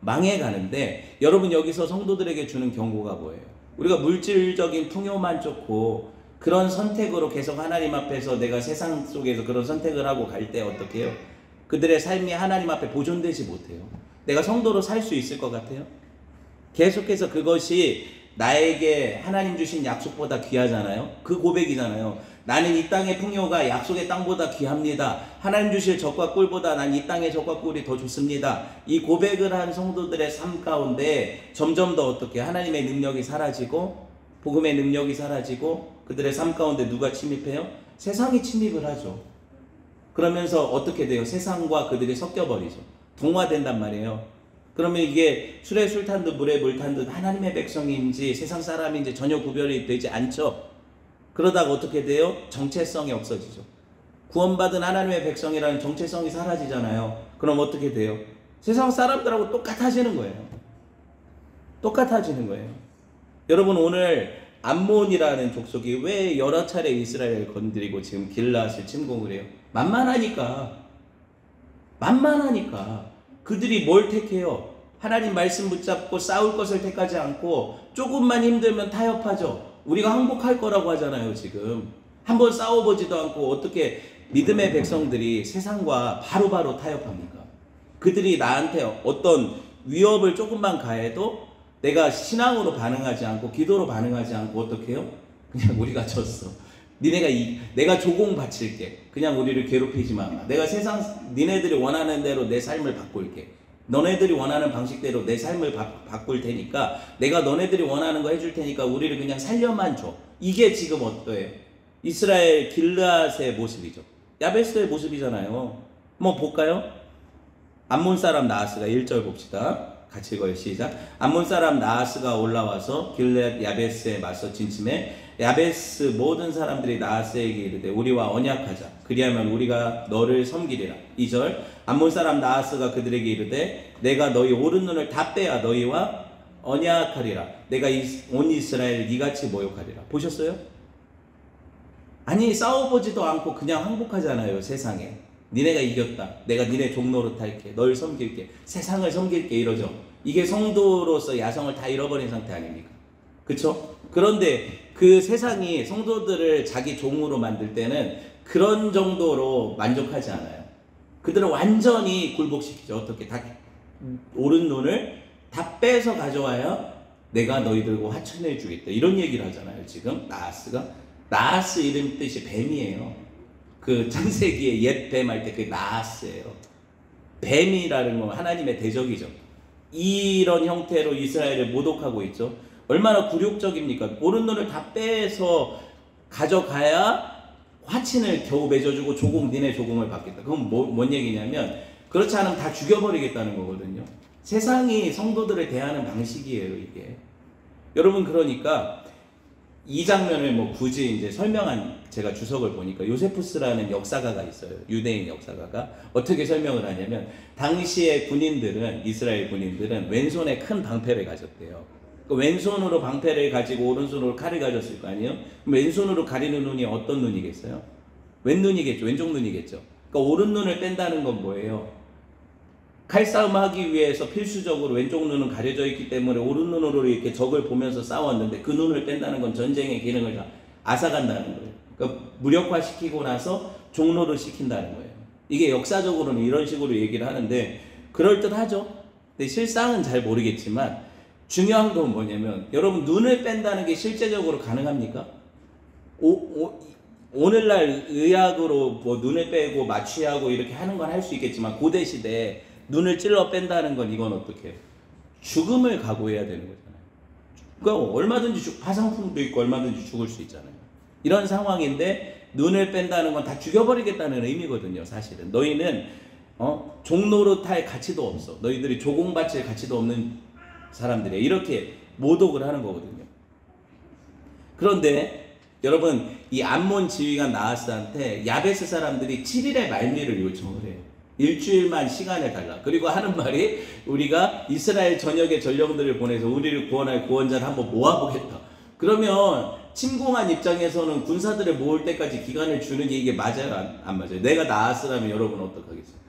망해가는데, 여러분 여기서 성도들에게 주는 경고가 뭐예요? 우리가 물질적인 풍요만 쫓고 그런 선택으로 계속 하나님 앞에서 내가 세상 속에서 그런 선택을 하고 갈 때 어떻게 해요? 그들의 삶이 하나님 앞에 보존되지 못해요. 내가 성도로 살 수 있을 것 같아요? 계속해서 그것이 나에게 하나님 주신 약속보다 귀하잖아요. 그 고백이잖아요. 나는 이 땅의 풍요가 약속의 땅보다 귀합니다. 하나님 주실 젖과 꿀보다 난 이 땅의 젖과 꿀이 더 좋습니다. 이 고백을 한 성도들의 삶 가운데 점점 더 어떻게 하나님의 능력이 사라지고 복음의 능력이 사라지고 그들의 삶 가운데 누가 침입해요? 세상이 침입을 하죠. 그러면서 어떻게 돼요? 세상과 그들이 섞여버리죠. 동화된단 말이에요. 그러면 이게 술에 술 탄 듯 물에 물 탄 듯 하나님의 백성인지 세상 사람인지 전혀 구별이 되지 않죠. 그러다가 어떻게 돼요? 정체성이 없어지죠. 구원받은 하나님의 백성이라는 정체성이 사라지잖아요. 그럼 어떻게 돼요? 세상 사람들하고 똑같아지는 거예요. 똑같아지는 거예요. 여러분, 오늘 암몬이라는 족속이 왜 여러 차례 이스라엘을 건드리고 지금 길앗을 침공을 해요? 만만하니까. 그들이 뭘 택해요? 하나님 말씀 붙잡고 싸울 것을 택하지 않고 조금만 힘들면 타협하죠. 우리가 항복할 거라고 하잖아요. 지금 한번 싸워보지도 않고 어떻게 믿음의 백성들이 세상과 바로바로 타협합니까? 그들이 나한테 어떤 위협을 조금만 가해도 내가 신앙으로 반응하지 않고 기도로 반응하지 않고 어떻게 해요? 그냥 우리가 졌어. 내가 조공 바칠게. 그냥 우리를 괴롭히지 마. 내가 니네들이 원하는 대로 내 삶을 바꿀게. 너네들이 원하는 방식대로 내 삶을 바꿀 테니까 내가 너네들이 원하는 거 해줄 테니까 우리를 그냥 살려만 줘. 이게 지금 어때요? 이스라엘 길앗의 모습이죠. 야베스의 모습이잖아요. 뭐 볼까요? 암몬 사람 나하스가 1절 봅시다. 같이 읽어요. 시작. 암몬 사람 나하스가 올라와서 길앗 야베스에 맞서 진침해 야베스 모든 사람들이 나하스에게 이르되 우리와 언약하자. 그리하면 우리가 너를 섬기리라. 2절. 암몬 사람 나하스가 그들에게 이르되 내가 너희 오른 눈을 다 빼야 너희와 언약하리라. 내가 온 이스라엘 이같이 모욕하리라. 보셨어요? 아니, 싸워보지도 않고 그냥 항복하잖아요. 세상에 니네가 이겼다. 내가 니네 종노릇 할게. 널 섬길게. 세상을 섬길게. 이러죠. 이게 성도로서 야성을 다 잃어버린 상태 아닙니까? 그쵸? 그런데 그 세상이 성도들을 자기 종으로 만들 때는 그런 정도로 만족하지 않아요. 그들을 완전히 굴복시키죠. 어떻게? 다 오른 눈을 다 빼서 가져와야 내가 너희들과 화천해 주겠다. 이런 얘기를 하잖아요. 지금 나하스 이름 뜻이 뱀이에요. 그 창세기에 옛 뱀 할 때 그게 나하스예요. 뱀이라는 건 하나님의 대적이죠. 이런 형태로 이스라엘을 모독하고 있죠. 얼마나 굴욕적입니까? 오른 눈을 다 빼서 가져가야 화친을 겨우 맺어주고 니네 조공을 받겠다. 그건 뭔 얘기냐면 그렇지 않으면 다 죽여버리겠다는 거거든요. 세상이 성도들을 대하는 방식이에요, 이게. 여러분, 그러니까 이 장면을 뭐 굳이 이제 설명한 제가 주석을 보니까 요세푸스라는 역사가가 있어요. 유대인 역사가가 어떻게 설명을 하냐면 당시의 군인들은 이스라엘 군인들은 왼손에 큰 방패를 가졌대요. 그 왼손으로 방패를 가지고 오른손으로 칼을 가졌을 거 아니에요? 그럼 왼손으로 가리는 눈이 어떤 눈이겠어요? 왼눈이겠죠. 왼쪽 눈이겠죠. 그러니까 오른 눈을 뺀다는 건 뭐예요? 칼싸움 하기 위해서 필수적으로 왼쪽 눈은 가려져 있기 때문에 오른 눈으로 이렇게 적을 보면서 싸웠는데 그 눈을 뺀다는 건 전쟁의 기능을 다 앗아간다는 거예요. 그러니까 무력화시키고 나서 종로를 시킨다는 거예요. 이게 역사적으로는 이런 식으로 얘기를 하는데 그럴듯하죠. 근데 실상은 잘 모르겠지만 중요한 건 뭐냐면 여러분, 눈을 뺀다는 게 실제적으로 가능합니까? 오늘날 의학으로 뭐 눈을 빼고 마취하고 이렇게 하는 건 할 수 있겠지만 고대 시대에 눈을 찔러 뺀다는 건 이건 어떻게 해요? 죽음을 각오해야 되는 거잖아요. 그러니까 얼마든지 화상풍도 있고 얼마든지 죽을 수 있잖아요. 이런 상황인데 눈을 뺀다는 건 다 죽여버리겠다는 의미거든요. 사실은 너희는 종노릇할 가치도 없어. 너희들이 조공바칠 가치도 없는 사람들이야. 이렇게 모독을 하는 거거든요. 그런데 여러분, 이 암몬 지휘관 나하스한테 야베스 사람들이 7일의 말미를 요청을 해요. 일주일만 시간을 달라. 그리고 하는 말이 우리가 이스라엘 전역의 전령들을 보내서 우리를 구원할 구원자를 한번 모아보겠다. 그러면 침공한 입장에서는 군사들을 모을 때까지 기간을 주는 게 이게 맞아요? 안 맞아요? 내가 나하스라면 여러분 어떡하겠어요?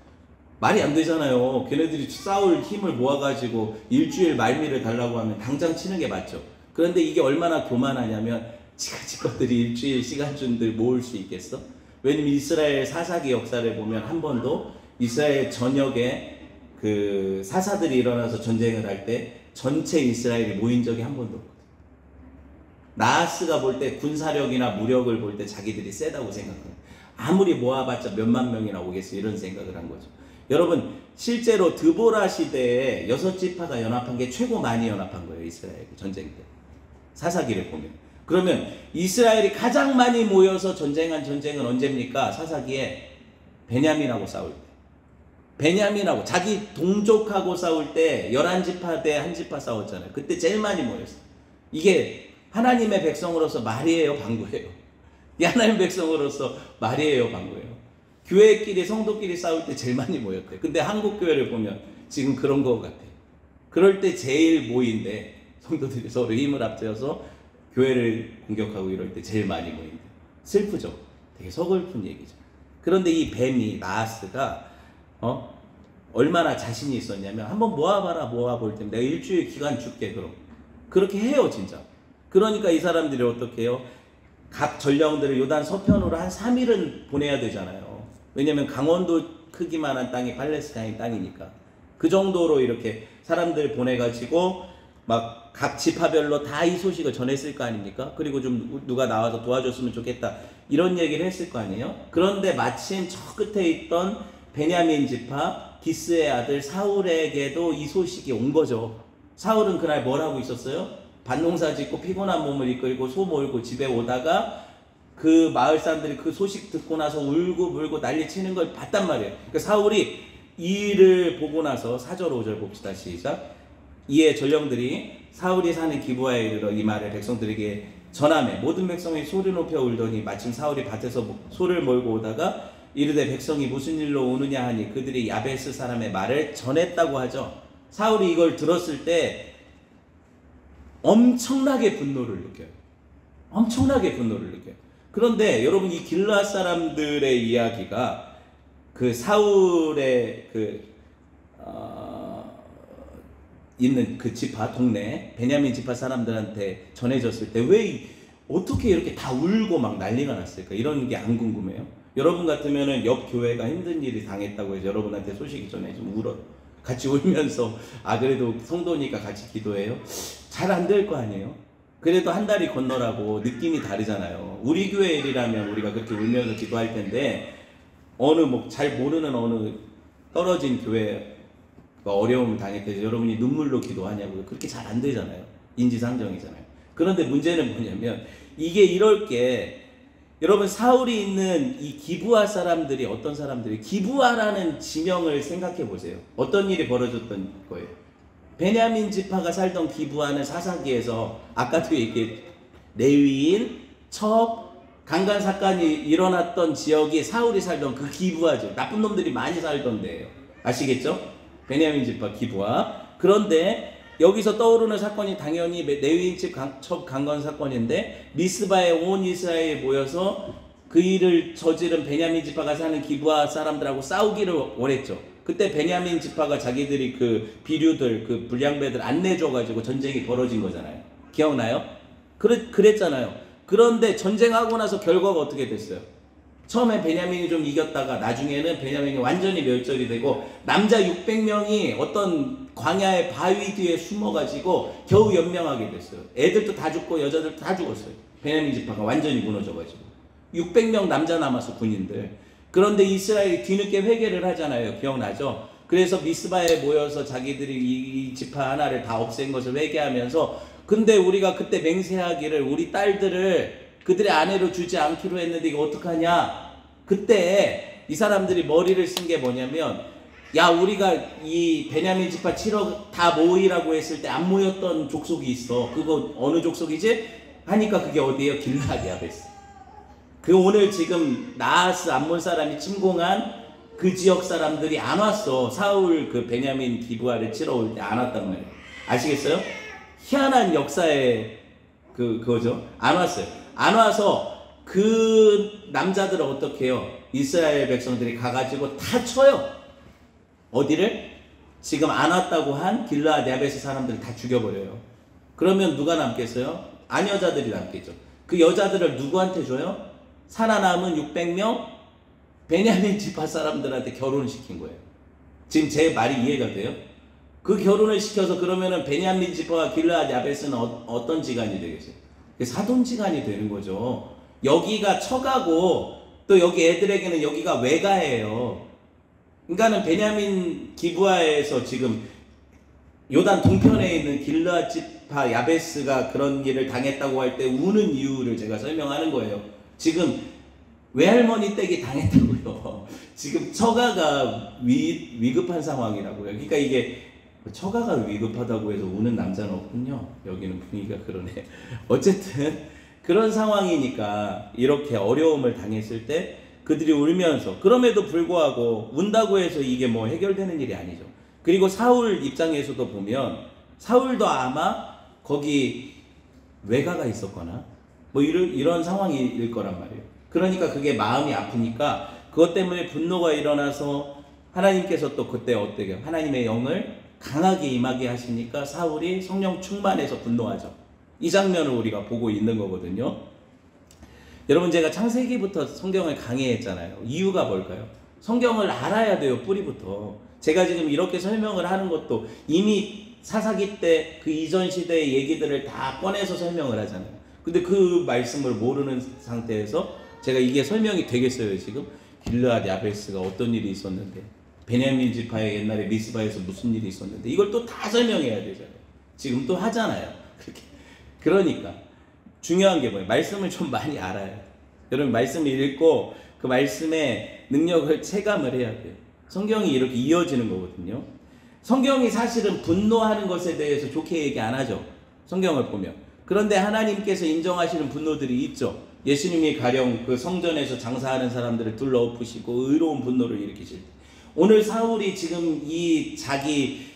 말이 안 되잖아요. 걔네들이 싸울 힘을 모아가지고 일주일 말미를 달라고 하면 당장 치는 게 맞죠. 그런데 이게 얼마나 교만하냐면 지가지 것들이 일주일 시간쯤들 모을 수 있겠어? 왜냐면 이스라엘 사사기 역사를 보면 한 번도 이스라엘 전역에 그 사사들이 일어나서 전쟁을 할 때 전체 이스라엘이 모인 적이 한 번도 없거든. 나하스가 볼 때 군사력이나 무력을 볼 때 자기들이 세다고 생각해요. 아무리 모아봤자 몇만 명이나 오겠어 이런 생각을 한 거죠. 여러분 실제로 드보라 시대에 6지파가 연합한 게 최고 많이 연합한 거예요. 이스라엘 전쟁 때 사사기를 보면. 그러면 이스라엘이 가장 많이 모여서 전쟁한 전쟁은 언제입니까? 사사기에 베냐민하고 싸울 때. 베냐민하고 자기 동족하고 싸울 때 11지파 대 1지파 싸웠잖아요. 그때 제일 많이 모였어요. 이게 하나님의 백성으로서 말이에요, 방구예요? 이 하나님의 백성으로서 말이에요, 방구예요? 교회끼리 성도끼리 싸울 때 제일 많이 모였대요. 근데 한국 교회를 보면 지금 그런 거 같아요. 그럴 때 제일 모인데 성도들이 서로 힘을 합쳐서 교회를 공격하고 이럴 때 제일 많이 모인대요. 슬프죠? 되게 서글픈 얘기죠. 그런데 이 뱀이 나하스가 얼마나 자신이 있었냐면 한번 모아봐라. 모아볼 때 내가 일주일 기간 줄게. 그럼 그렇게 해요 진짜. 그러니까 이 사람들이 어떻게 해요? 각 전령들을 요단 서편으로 한 3일은 보내야 되잖아요. 왜냐면 강원도 크기만한 땅이 팔레스타인 땅이니까. 그 정도로 이렇게 사람들 보내가지고 막 각 지파별로 다 이 소식을 전했을 거 아닙니까? 그리고 좀 누가 나와서 도와줬으면 좋겠다 이런 얘기를 했을 거 아니에요? 그런데 마침 저 끝에 있던 베냐민 지파 기스의 아들 사울에게도 이 소식이 온 거죠. 사울은 그날 뭘 하고 있었어요? 밭농사 짓고 피곤한 몸을 이끌고 소 몰고 집에 오다가 그 마을 사람들이 그 소식 듣고 나서 울고 불고 난리 치는 걸 봤단 말이에요. 그러니까 사울이 이 일을 보고 나서 4절 5절 봅시다. 시작. 이에 전령들이 사울이 사는 기브아에 이르러 이 말을 백성들에게 전하매 모든 백성이 소리 높여 울더니 마침 사울이 밭에서 소를 몰고 오다가 이르되 백성이 무슨 일로 오느냐 하니 그들이 야베스 사람의 말을 전했다고 하죠. 사울이 이걸 들었을 때 엄청나게 분노를 느껴요. 엄청나게 분노를 느껴요. 그런데 여러분 이 길르앗 사람들의 이야기가 그 사울의 있는 그 지파 동네 베냐민 지파 사람들한테 전해졌을 때 왜 어떻게 이렇게 다 울고 막 난리가 났을까? 이런 게 안 궁금해요? 여러분 같으면은 옆 교회가 힘든 일이 당했다고 해서 여러분한테 소식이 전해지면 울어 같이 울면서 그래도 성도니까 같이 기도해요? 잘 안 될 거 아니에요? 그래도 한 달이 건너라고 느낌이 다르잖아요. 우리 교회 일이라면 우리가 그렇게 울면서 기도할 텐데 어느 잘 모르는 어느 떨어진 교회 어려움을 당했을 때 여러분이 눈물로 기도하냐고요? 그렇게 잘 안 되잖아요. 인지상정이잖아요. 그런데 문제는 뭐냐면 이게 이럴 게 여러분 사울이 있는 이 기브아 사람들이 어떤 사람들이 기브아라는 지명을 생각해 보세요. 어떤 일이 벌어졌던 거예요? 베냐민 지파가 살던 기브아는 사사기에서 아까도 얘기했 레위인, 첩, 강간 사건이 일어났던 지역이 사울이 살던 그 기브아죠. 나쁜 놈들이 많이 살던 데예요. 아시겠죠? 베냐민 지파 기브아. 그런데 여기서 떠오르는 사건이 당연히 레위인 첩 강간 사건인데 미스바에 온 이스라엘이 모여서 그 일을 저지른 베냐민 지파가 사는 기브아 사람들하고 싸우기를 원했죠. 그때 베냐민 지파가 자기들이 그 비류들 그 불량배들 안 내줘가지고 전쟁이 벌어진 거잖아요. 기억나요? 그랬잖아요. 그런데 전쟁하고 나서 결과가 어떻게 됐어요? 처음에 베냐민이 좀 이겼다가 나중에는 베냐민이 완전히 멸절이 되고 남자 600명이 어떤 광야의 바위 뒤에 숨어가지고 겨우 연명하게 됐어요. 애들도 다 죽고 여자들도 다 죽었어요. 베냐민 지파가 완전히 무너져가지고 600명 남자 남아서 군인들. 그런데 이스라엘이 뒤늦게 회개를 하잖아요. 기억나죠? 그래서 미스바에 모여서 자기들이 이 지파 하나를 다 없앤 것을 회개하면서 근데 우리가 그때 맹세하기를 우리 딸들을 그들의 아내로 주지 않기로 했는데 이거 어떡하냐? 그때 이 사람들이 머리를 쓴 게 뭐냐면 야 우리가 이 베냐민 지파 7억 다 모이라고 했을 때 안 모였던 족속이 있어. 그거 어느 족속이지? 하니까 그게 어디예요? 길르앗이야 됐어. 그 오늘 지금 나하스 암몬 사람이 침공한 그 지역 사람들이 안 왔어. 사울 그 베냐민 기브아를 치러 올 때 안 왔단 말이에요. 아시겠어요? 희한한 역사의 그거죠. 안 왔어요. 안 와서 그 남자들은 어떻게 해요? 이스라엘 백성들이 가가지고 다 쳐요. 어디를? 지금 안 왔다고 한 길르앗 야베스 사람들을 다 죽여버려요. 그러면 누가 남겠어요? 아녀자들이 남겠죠. 그 여자들을 누구한테 줘요? 살아남은 600명 베냐민 지파 사람들한테 결혼을 시킨 거예요. 지금 제 말이 이해가 돼요? 그 결혼을 시켜서 그러면은 베냐민 지파와 길르앗 야베스는 어떤 지간이 되겠어요? 사돈지간이 되는 거죠. 여기가 처가고 또 여기 애들에게는 여기가 외가예요. 그러니까는 베냐민 기브아에서 지금 요단 동편에 있는 길르앗 지파 야베스가 그런 일을 당했다고 할 때 우는 이유를 제가 설명하는 거예요. 지금 외할머니 댁이 당했다고요. 지금 처가가 위급한 상황이라고요. 그러니까 이게 처가가 위급하다고 해서 우는 남자는 없군요. 여기는 분위기가 그러네. 어쨌든 그런 상황이니까 이렇게 어려움을 당했을 때 그들이 울면서, 그럼에도 불구하고 운다고 해서 이게 뭐 해결되는 일이 아니죠. 그리고 사울 입장에서도 보면 사울도 아마 거기 외가가 있었거나 뭐 이런 상황일 거란 말이에요. 그러니까 그게 마음이 아프니까 그것 때문에 분노가 일어나서 하나님께서 또 그때 어때요? 하나님의 영을 강하게 임하게 하시니까 사울이 성령 충만해서 분노하죠. 이 장면을 우리가 보고 있는 거거든요. 여러분, 제가 창세기부터 성경을 강의했잖아요. 이유가 뭘까요? 성경을 알아야 돼요, 뿌리부터. 제가 지금 이렇게 설명을 하는 것도 이미 사사기 때 그 이전 시대의 얘기들을 다 꺼내서 설명을 하잖아요. 근데 그 말씀을 모르는 상태에서 제가 이게 설명이 되겠어요, 지금? 길르앗 야베스가 어떤 일이 있었는데, 베냐민 지파의 옛날에 미스바에서 무슨 일이 있었는데, 이걸 또 다 설명해야 되잖아요. 지금 또 하잖아요. 그렇게. 그러니까 중요한 게 뭐예요? 말씀을 좀 많이 알아야 돼요. 여러분, 말씀을 읽고 그 말씀의 능력을 체감을 해야 돼요. 성경이 이렇게 이어지는 거거든요. 성경이 사실은 분노하는 것에 대해서 좋게 얘기 안 하죠. 성경을 보면. 그런데 하나님께서 인정하시는 분노들이 있죠. 예수님이 가령 그 성전에서 장사하는 사람들을 둘러엎으시고 의로운 분노를 일으키실 때, 오늘 사울이 지금 이 자기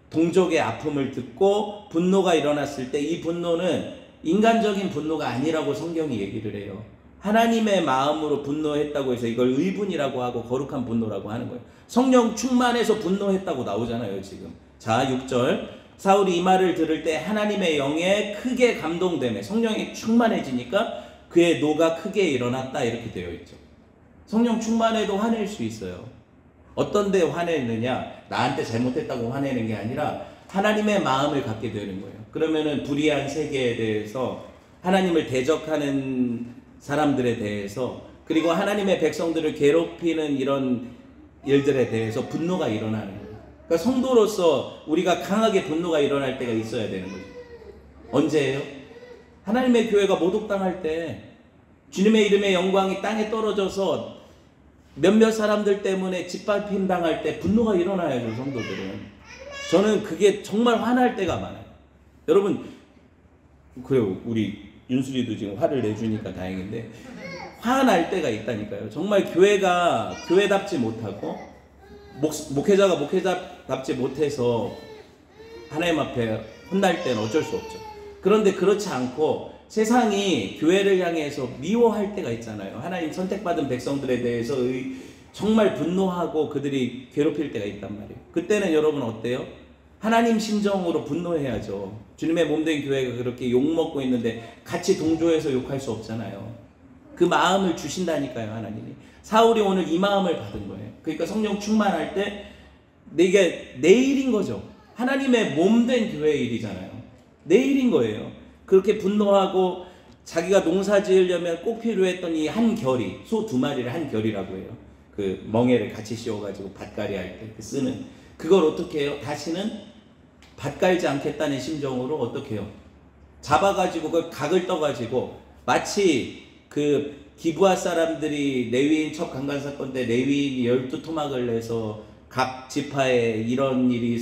동족의 아픔을 듣고 분노가 일어났을 때 이 분노는 인간적인 분노가 아니라고 성경이 얘기를 해요. 하나님의 마음으로 분노했다고 해서 이걸 의분이라고 하고 거룩한 분노라고 하는 거예요. 성령 충만해서 분노했다고 나오잖아요, 지금. 자, 6절. 사울이 이 말을 들을 때 하나님의 영에 크게 감동되매, 성령이 충만해지니까 그의 노가 크게 일어났다, 이렇게 되어 있죠. 성령 충만해도 화낼 수 있어요. 어떤 데 화내느냐? 나한테 잘못했다고 화내는 게 아니라 하나님의 마음을 갖게 되는 거예요. 그러면은 불의한 세계에 대해서, 하나님을 대적하는 사람들에 대해서, 그리고 하나님의 백성들을 괴롭히는 이런 일들에 대해서 분노가 일어나는 거예요. 그러니까 성도로서 우리가 강하게 분노가 일어날 때가 있어야 되는 거죠. 언제예요? 하나님의 교회가 모독당할 때, 주님의 이름의 영광이 땅에 떨어져서 몇몇 사람들 때문에 짓밟힘 당할 때 분노가 일어나야죠, 성도들은. 저는 그게 정말 화날 때가 많아요. 여러분, 그래요. 우리 윤수리도 지금 화를 내주니까 다행인데, 화날 때가 있다니까요. 정말 교회가 교회답지 못하고, 목회자가 목회자답지 못해서 하나님 앞에 혼날 때는 어쩔 수 없죠. 그런데 그렇지 않고 세상이 교회를 향해서 미워할 때가 있잖아요. 하나님 선택받은 백성들에 대해서 정말 분노하고 그들이 괴롭힐 때가 있단 말이에요. 그때는 여러분 어때요? 하나님 심정으로 분노해야죠. 주님의 몸된 교회가 그렇게 욕먹고 있는데 같이 동조해서 욕할 수 없잖아요. 그 마음을 주신다니까요, 하나님이. 사울이 오늘 이 마음을 받은 거예요. 그러니까 성령 충만할 때 이게 내일인 거죠. 하나님의 몸된 교회의 일이잖아요. 내일인 거예요. 그렇게 분노하고 자기가 농사 지으려면 꼭 필요했던 이 한 결이, 소 2마리를 한 결이라고 해요. 그 멍에를 같이 씌워가지고 밭갈이 할 때 쓰는, 그걸 어떻게 해요? 다시는 밭 갈지 않겠다는 심정으로 어떻게 해요? 잡아가지고 그 각을 떠가지고, 마치 그 기브아 사람들이 레위인 첩 강간 사건 때 레위인이 12토막을 내서 각 지파에 이런 일이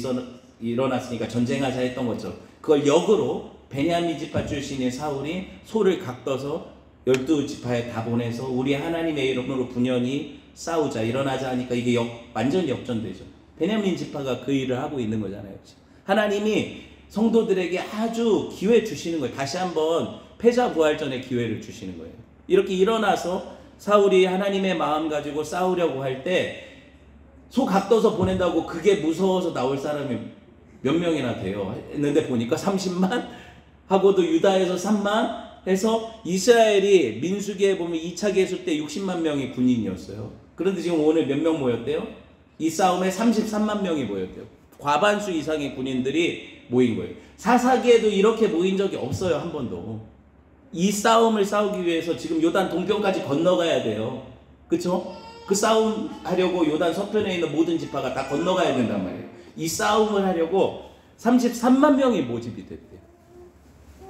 일어났으니까 전쟁하자 했던 거죠. 그걸 역으로 베냐민 지파 출신의 사울이 소를 각떠서 12지파에 다 보내서 우리 하나님의 이름으로 분연히 싸우자, 일어나자 하니까 이게 완전히 역전되죠. 베냐민 지파가 그 일을 하고 있는 거잖아요. 하나님이 성도들에게 아주 기회 주시는 거예요. 다시 한번 패자부활전의 기회를 주시는 거예요. 이렇게 일어나서 사울이 하나님의 마음 가지고 싸우려고 할 때 소 각도서 보낸다고 그게 무서워서 나올 사람이 몇 명이나 돼요. 했는데 보니까 30만 하고도 유다에서 3만 해서 이스라엘이 민수기에 보면 2차 계수 때 60만 명이 군인이었어요. 그런데 지금 오늘 몇 명 모였대요? 이 싸움에 33만 명이 모였대요. 과반수 이상의 군인들이 모인 거예요. 사사기에도 이렇게 모인 적이 없어요. 한 번도. 이 싸움을 싸우기 위해서 지금 요단 동편까지 건너가야 돼요. 그쵸? 그 싸움 하려고 요단 서편에 있는 모든 지파가 다 건너가야 된단 말이에요. 이 싸움을 하려고 33만 명이 모집이 됐대요.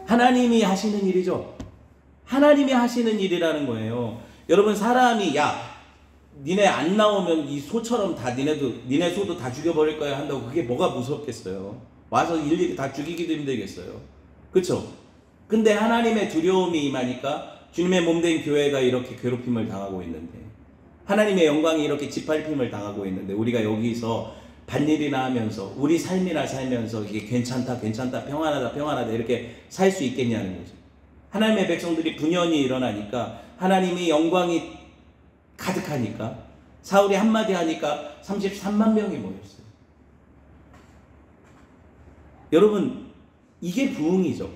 하나님이 하시는 일이죠. 하나님이 하시는 일이라는 거예요. 여러분, 사람이 야 니네 안 나오면 이 소처럼 다 니네 소도 다 죽여버릴 거야 한다고 그게 뭐가 무섭겠어요. 와서 일일이 다 죽이기도 힘들겠어요. 그쵸? 근데 하나님의 두려움이 임하니까 주님의 몸된 교회가 이렇게 괴롭힘을 당하고 있는데, 하나님의 영광이 이렇게 짓밟힘을 당하고 있는데, 우리가 여기서 밭일이나 하면서 우리 삶이나 살면서 이게 괜찮다 평안하다 이렇게 살 수 있겠냐는 거죠. 하나님의 백성들이 분연이 일어나니까, 하나님이 영광이 가득하니까, 사울이 한마디 하니까 33만 명이 모였어요. 여러분, 이게 부흥이죠.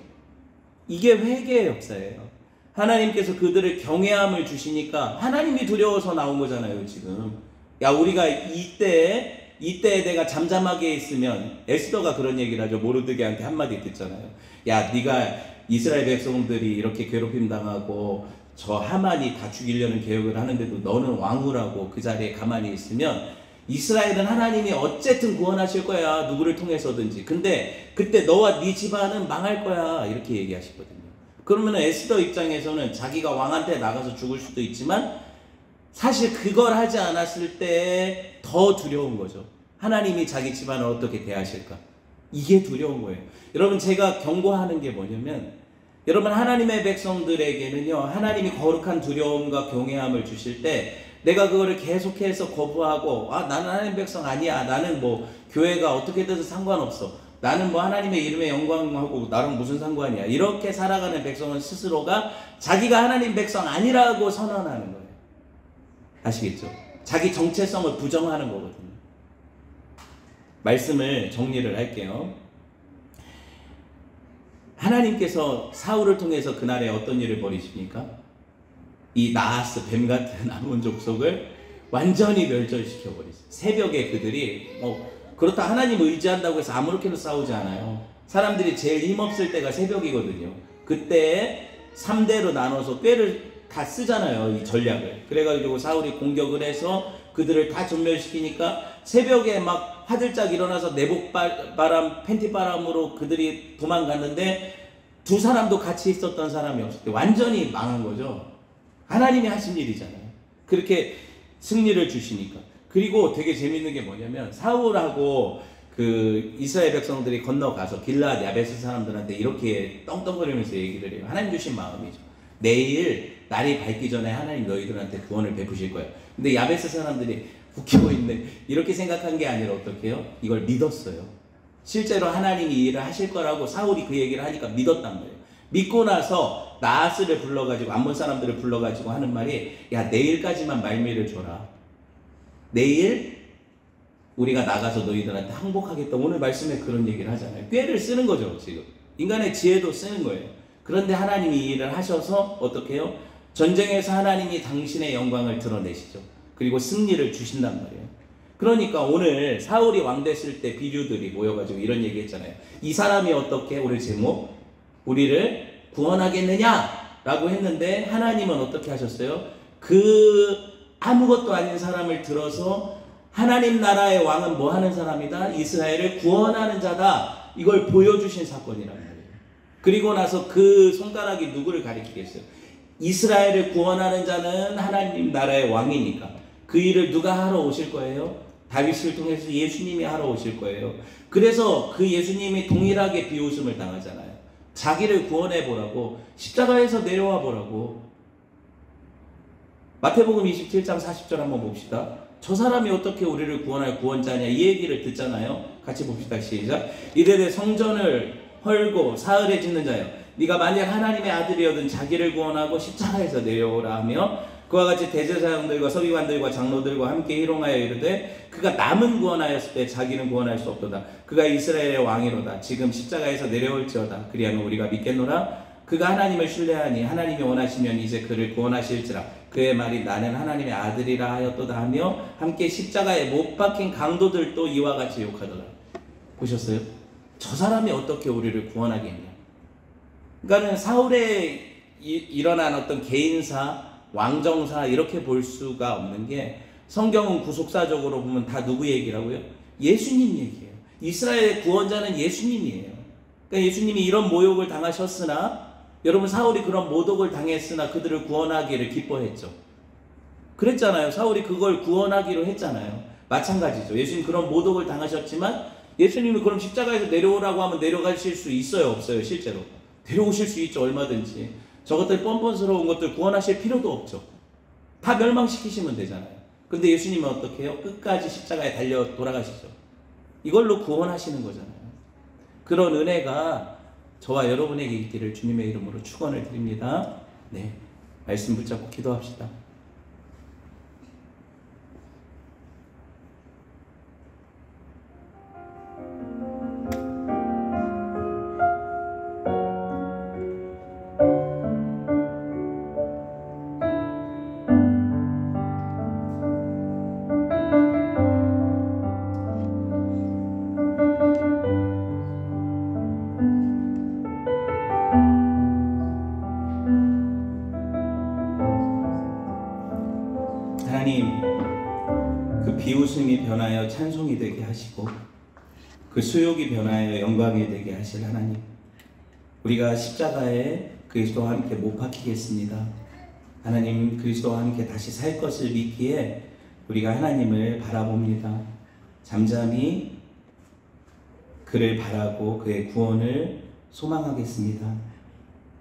이게 회개의 역사예요. 하나님께서 그들을 경외함을 주시니까 하나님이 두려워서 나온 거잖아요. 지금 야, 우리가 이때에 내가 잠잠하게 있으면, 에스더가 그런 얘기를 하죠. 모르드게한테 한마디 듣잖아요. 야, 네가 이스라엘 백성들이 이렇게 괴롭힘 당하고 저 하만이 다 죽이려는 계획을 하는데도 너는 왕후라고 그 자리에 가만히 있으면 이스라엘은 하나님이 어쨌든 구원하실 거야. 누구를 통해서든지. 근데 그때 너와 네 집안은 망할 거야. 이렇게 얘기하시거든요. 그러면 에스더 입장에서는 자기가 왕한테 나가서 죽을 수도 있지만, 사실 그걸 하지 않았을 때 더 두려운 거죠. 하나님이 자기 집안을 어떻게 대하실까? 이게 두려운 거예요. 여러분, 제가 경고하는 게 뭐냐면, 여러분, 하나님의 백성들에게는요, 하나님이 거룩한 두려움과 경외함을 주실 때 내가 그거를 계속해서 거부하고, 나는 하나님 백성 아니야, 나는 뭐 교회가 어떻게 돼서 상관없어, 나는 뭐 하나님의 이름의 영광하고 나랑 무슨 상관이야, 이렇게 살아가는 백성은 스스로가 자기가 하나님 백성 아니라고 선언하는 거예요. 아시겠죠? 자기 정체성을 부정하는 거거든요. 말씀을 정리를 할게요. 하나님께서 사울을 통해서 그날에 어떤 일을 벌이십니까? 이 나하스, 뱀 같은 아몬 족속을 완전히 멸절시켜 버리세요. 새벽에 그들이 그렇다 하나님 의지한다고 해서 아무렇게나 싸우지 않아요. 사람들이 제일 힘없을 때가 새벽이거든요. 그때 3대로 나눠서 꾀를 다 쓰잖아요, 이 전략을. 그래가지고 사울이 공격을 해서 그들을 다 전멸시키니까 새벽에 막 화들짝 일어나서 내복바람, 팬티바람으로 그들이 도망갔는데 두 사람도 같이 있었던 사람이 없을 때 완전히 망한 거죠. 하나님이 하신 일이잖아요. 그렇게 승리를 주시니까. 그리고 되게 재밌는 게 뭐냐면, 사울하고 그 이스라엘 백성들이 건너가서 길르앗 야베스 사람들한테 이렇게 떵떵거리면서 얘기를 해요. 하나님 주신 마음이죠. 내일 날이 밝기 전에 하나님 너희들한테 구원을 베푸실 거예요. 근데 야베스 사람들이 웃기고 있네, 이렇게 생각한 게 아니라 어떻게 해요? 이걸 믿었어요. 실제로 하나님이 이 일을 하실 거라고 사울이 그 얘기를 하니까 믿었단 말이에요. 믿고 나서 나하스를 불러가지고, 암몬 사람들을 불러가지고 하는 말이, 야, 내일까지만 말미를 줘라. 내일 우리가 나가서 너희들한테 항복하겠다. 오늘 말씀에 그런 얘기를 하잖아요. 꾀를 쓰는 거죠. 지금 인간의 지혜도 쓰는 거예요. 그런데 하나님이 이 일을 하셔서 어떻게 해요? 전쟁에서 하나님이 당신의 영광을 드러내시죠. 그리고 승리를 주신단 말이에요. 그러니까 오늘 사울이 왕 됐을 때 비류들이 모여가지고 이런 얘기 했잖아요. 이 사람이 어떻게, 오늘 제목, 우리를 구원하겠느냐 라고 했는데, 하나님은 어떻게 하셨어요? 그 아무것도 아닌 사람을 들어서 하나님 나라의 왕은 뭐 하는 사람이다? 이스라엘을 구원하는 자다. 이걸 보여주신 사건이란 말이에요. 그리고 나서 그 손가락이 누구를 가리키겠어요? 이스라엘을 구원하는 자는 하나님 나라의 왕이니까 그 일을 누가 하러 오실 거예요? 다윗을 통해서 예수님이 하러 오실 거예요. 그래서 그 예수님이 동일하게 비웃음을 당하잖아요. 자기를 구원해 보라고, 십자가에서 내려와 보라고. 마태복음 27장 40절 한번 봅시다. 저 사람이 어떻게 우리를 구원할 구원자냐, 이 얘기를 듣잖아요. 같이 봅시다. 시작. 이르되 성전을 헐고 사흘에 짓는 자여, 네가 만약 하나님의 아들이어든 자기를 구원하고 십자가에서 내려오라 하며 그와 같이 대제사장들과 서기관들과 장로들과 함께 희롱하여 이르되 그가 남은 구원하였을 때 자기는 구원할 수 없도다. 그가 이스라엘의 왕이로다. 지금 십자가에서 내려올지어다. 그리하면 우리가 믿겠노라. 그가 하나님을 신뢰하니 하나님이 원하시면 이제 그를 구원하실지라. 그의 말이 나는 하나님의 아들이라 하였도다 하며 함께 십자가에 못 박힌 강도들도 이와 같이 욕하더라. 보셨어요? 저 사람이 어떻게 우리를 구원하겠냐. 그러니까는 사울에 일어난 어떤 개인사, 왕정사 이렇게 볼 수가 없는 게 성경은 구속사적으로 보면 다 누구 얘기라고요? 예수님 얘기예요. 이스라엘의 구원자는 예수님이에요. 그러니까 예수님이 이런 모욕을 당하셨으나 여러분 사울이 그런 모독을 당했으나 그들을 구원하기를 기뻐했죠. 그랬잖아요. 사울이 그걸 구원하기로 했잖아요. 마찬가지죠. 예수님 그런 모독을 당하셨지만 예수님이 그럼 십자가에서 내려오라고 하면 내려가실 수 있어요? 없어요? 실제로? 데려오실 수 있죠. 얼마든지. 저것들 뻔뻔스러운 것들 구원하실 필요도 없죠. 다 멸망시키시면 되잖아요. 근데 예수님은 어떻게 해요? 끝까지 십자가에 달려 돌아가시죠. 이걸로 구원하시는 거잖아요. 그런 은혜가 저와 여러분에게 있기를 주님의 이름으로 축원을 드립니다. 네, 말씀 붙잡고 기도합시다. 하나님, 그 비웃음이 변하여 찬송이 되게 하시고 그 수욕이 변하여 영광이 되게 하실 하나님, 우리가 십자가에 그리스도와 함께 못 박히겠습니다. 하나님, 그리스도와 함께 다시 살 것을 믿기에 우리가 하나님을 바라봅니다. 잠잠히 그를 바라고 그의 구원을 소망하겠습니다.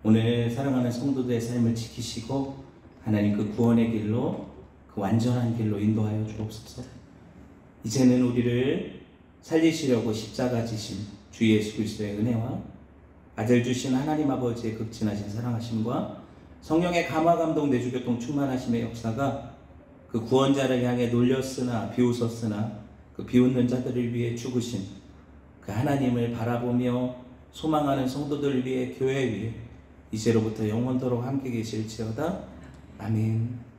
오늘 사랑하는 성도들의 삶을 지키시고 하나님 그 구원의 길로, 그 완전한 길로 인도하여 주옵소서. 이제는 우리를 살리시려고 십자가 지신 주 예수 그리스도의 은혜와 아들 주신 하나님 아버지의 극진하신 사랑하심과 성령의 감화 감동 내주 교통 충만하심의 역사가 그 구원자를 향해 놀렸으나 비웃었으나 그 비웃는 자들을 위해 죽으신 그 하나님을 바라보며 소망하는 성도들 위해, 교회 위해 이제로부터 영원토록 함께 계실지어다. 아멘.